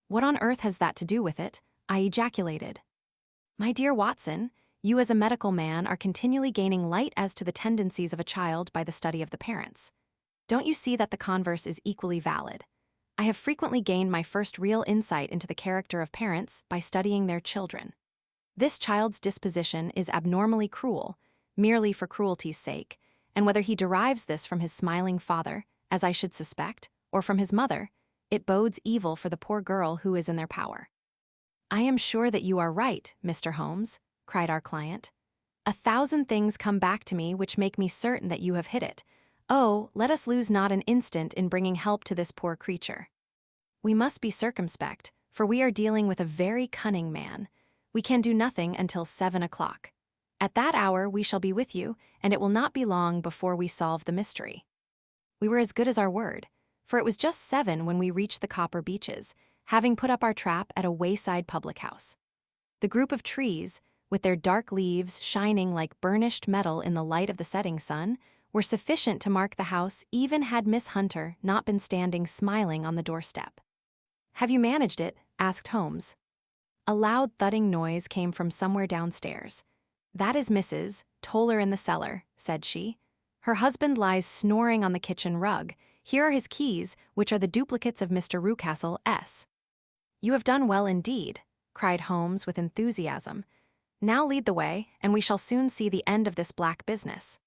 "What on earth has that to do with it?" I ejaculated. "My dear Watson, you as a medical man are continually gaining light as to the tendencies of a child by the study of the parents. Don't you see that the converse is equally valid? I have frequently gained my first real insight into the character of parents by studying their children. This child's disposition is abnormally cruel, merely for cruelty's sake, and whether he derives this from his smiling father, as I should suspect, or from his mother, it bodes evil for the poor girl who is in their power." "I am sure that you are right, Mr. Holmes," cried our client. "A thousand things come back to me which make me certain that you have hit it. Oh, let us lose not an instant in bringing help to this poor creature. We must be circumspect, for we are dealing with a very cunning man. We can do nothing until 7 o'clock. At that hour we shall be with you, and it will not be long before we solve the mystery." We were as good as our word, for it was just 7 when we reached the Copper Beeches, having put up our trap at a wayside public house. The group of trees, with their dark leaves shining like burnished metal in the light of the setting sun, were sufficient to mark the house even had Miss Hunter not been standing smiling on the doorstep. "Have you managed it?" asked Holmes. A loud thudding noise came from somewhere downstairs. "That is Mrs. Toller in the cellar," said she. "Her husband lies snoring on the kitchen rug. Here are his keys, which are the duplicates of Mr. Rucastle's." "You have done well indeed," cried Holmes with enthusiasm. "Now lead the way, and we shall soon see the end of this black business."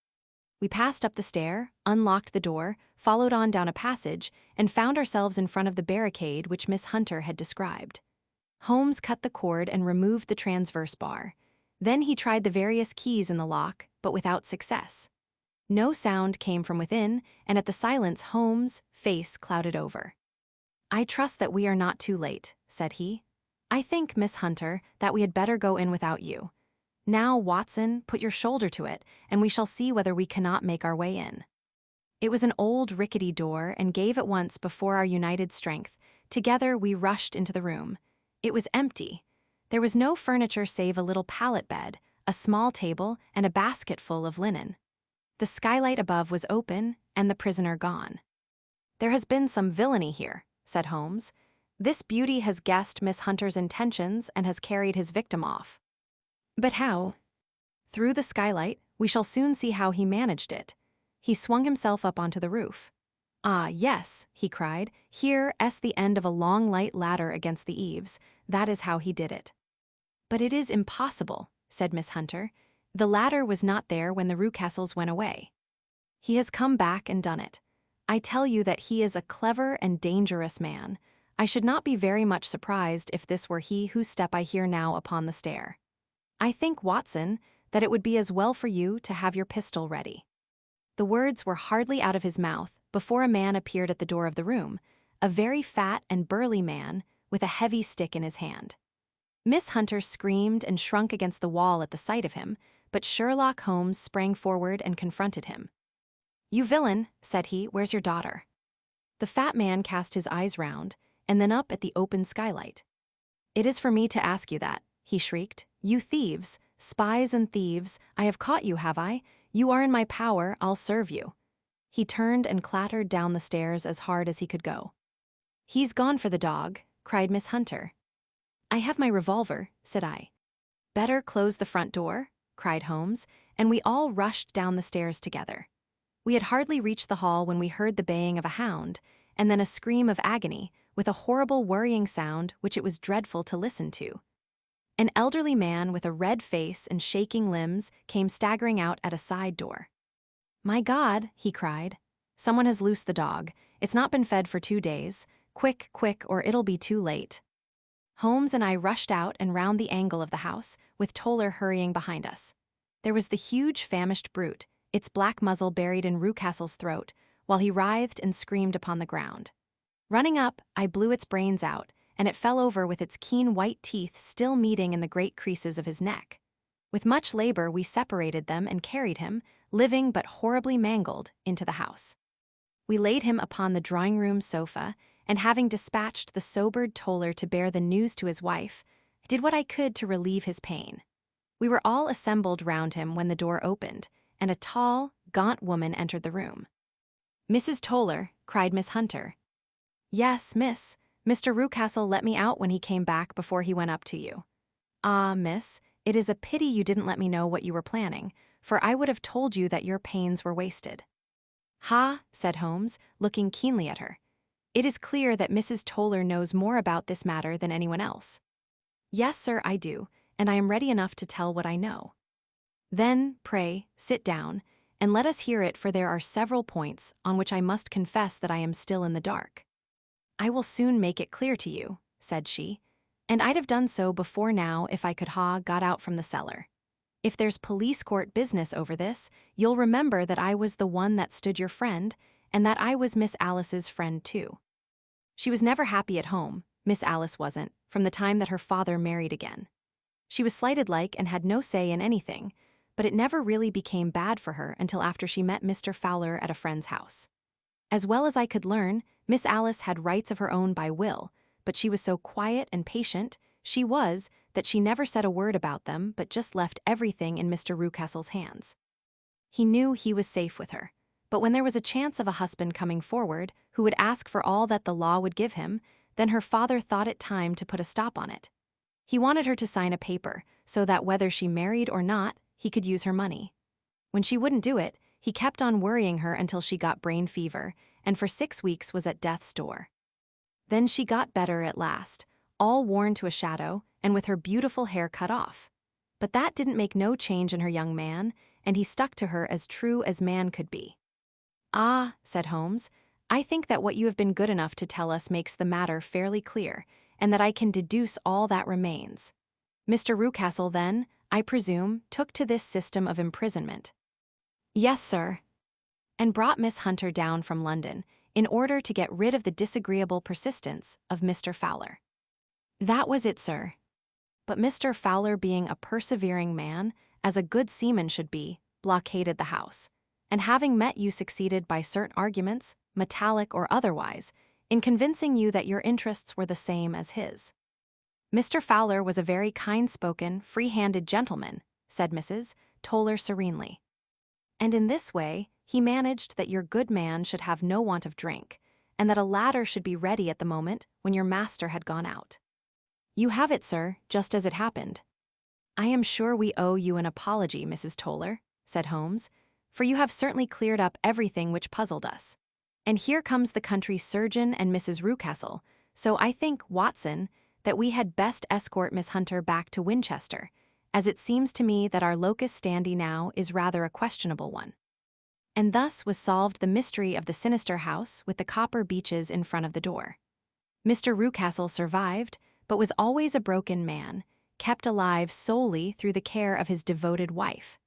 We passed up the stair, unlocked the door, followed on down a passage, and found ourselves in front of the barricade which Miss Hunter had described. Holmes cut the cord and removed the transverse bar. Then he tried the various keys in the lock, but without success. No sound came from within, and at the silence Holmes' face clouded over. "I trust that we are not too late," said he. "I think, Miss Hunter, that we had better go in without you. Now, Watson, put your shoulder to it, and we shall see whether we cannot make our way in." It was an old rickety door and gave at once before our united strength. Together we rushed into the room. It was empty. There was no furniture save a little pallet bed, a small table, and a basket full of linen. The skylight above was open, and the prisoner gone. "There has been some villainy here," said Holmes. "This beauty has guessed Miss Hunter's intentions and has carried his victim off." "But how?" "Through the skylight. We shall soon see how he managed it. He swung himself up onto the roof." "Ah, yes," he cried. "Here is the end of a long light ladder against the eaves. That is how he did it." "But it is impossible," said Miss Hunter. "The ladder was not there when the Rucastles went away. He has come back and done it. I tell you that he is a clever and dangerous man. I should not be very much surprised if this were he whose step I hear now upon the stair. I think, Watson, that it would be as well for you to have your pistol ready." The words were hardly out of his mouth before a man appeared at the door of the room, a very fat and burly man with a heavy stick in his hand. Miss Hunter screamed and shrunk against the wall at the sight of him, but Sherlock Holmes sprang forward and confronted him. "You villain," said he, "where's your daughter?" The fat man cast his eyes round, and then up at the open skylight. "It is for me to ask you that," he shrieked. "You thieves, spies and thieves, I have caught you, have I? You are in my power, I'll serve you." He turned and clattered down the stairs as hard as he could go. "He's gone for the dog," cried Miss Hunter. "I have my revolver," said I. "Better close the front door," cried Holmes, and we all rushed down the stairs together. We had hardly reached the hall when we heard the baying of a hound, and then a scream of agony, with a horrible worrying sound which it was dreadful to listen to. An elderly man with a red face and shaking limbs came staggering out at a side door. "My God," he cried. "Someone has loosed the dog. It's not been fed for 2 days. Quick, quick, or it'll be too late." Holmes and I rushed out and round the angle of the house, with Toller hurrying behind us. There was the huge famished brute, its black muzzle buried in Rucastle's throat, while he writhed and screamed upon the ground. Running up, I blew its brains out, and it fell over with its keen white teeth still meeting in the great creases of his neck. With much labor we separated them and carried him, living but horribly mangled, into the house. We laid him upon the drawing-room sofa, and having dispatched the sobered Toller to bear the news to his wife, I did what I could to relieve his pain. We were all assembled round him when the door opened, and a tall, gaunt woman entered the room. "Mrs. Toller," cried Miss Hunter. "Yes, miss. Mr. Rucastle let me out when he came back before he went up to you." "Ah, miss, it is a pity you didn't let me know what you were planning, for I would have told you that your pains were wasted." "Ha," said Holmes, looking keenly at her. "It is clear that Mrs. Toller knows more about this matter than anyone else." "Yes, sir, I do, and I am ready enough to tell what I know." "Then, pray, sit down, and let us hear it, for there are several points on which I must confess that I am still in the dark." "I will soon make it clear to you," said she, "and I'd have done so before now if I could ha got out from the cellar. If there's police court business over this, you'll remember that I was the one that stood your friend, and that I was Miss Alice's friend too. She was never happy at home, Miss Alice wasn't, from the time that her father married again. She was slighted like and had no say in anything, but it never really became bad for her until after she met Mr. Fowler at a friend's house. As well as I could learn, Miss Alice had rights of her own by will, but she was so quiet and patient, that she never said a word about them but just left everything in Mr. Rucastle's hands. He knew he was safe with her, but when there was a chance of a husband coming forward who would ask for all that the law would give him, then her father thought it time to put a stop on it. He wanted her to sign a paper so that whether she married or not, he could use her money. When she wouldn't do it, he kept on worrying her until she got brain fever, and for 6 weeks was at death's door. Then she got better at last, all worn to a shadow, and with her beautiful hair cut off. But that didn't make no change in her young man, and he stuck to her as true as man could be. "Ah," said Holmes, "I think that what you have been good enough to tell us makes the matter fairly clear, and that I can deduce all that remains. Mr. Rucastle, then, I presume, took to this system of imprisonment. Yes, sir. And brought Miss Hunter down from London in order to get rid of the disagreeable persistence of Mr. Fowler. That was it, sir. But Mr. Fowler, being a persevering man, as a good seaman should be, blockaded the house, and having met you succeeded by certain arguments, metallic or otherwise, in convincing you that your interests were the same as his. Mr. Fowler was a very kind-spoken, free-handed gentleman, said Mrs. Toller serenely. And in this way, he managed that your good man should have no want of drink, and that a ladder should be ready at the moment when your master had gone out. You have it, sir, just as it happened. I am sure we owe you an apology, Mrs. Toller, said Holmes, for you have certainly cleared up everything which puzzled us. And here comes the country surgeon and Mrs. Rucastle, so I think, Watson, that we had best escort Miss Hunter back to Winchester, as it seems to me that our locus standi now is rather a questionable one. And thus was solved the mystery of the sinister house with the copper beeches in front of the door. Mr. Rucastle survived, but was always a broken man, kept alive solely through the care of his devoted wife.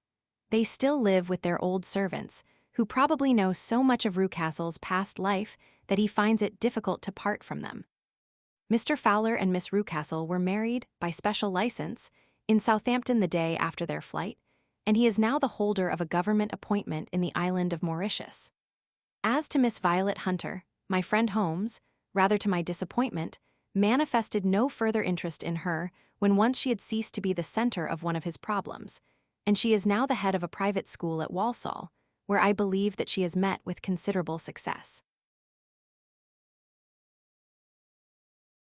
They still live with their old servants, who probably know so much of Rucastle's past life that he finds it difficult to part from them. Mr. Fowler and Miss Rucastle were married, by special license, in Southampton the day after their flight, and he is now the holder of a government appointment in the island of Mauritius. As to Miss Violet Hunter, my friend Holmes, rather to my disappointment, manifested no further interest in her when once she had ceased to be the center of one of his problems, and she is now the head of a private school at Walsall, where I believe that she has met with considerable success.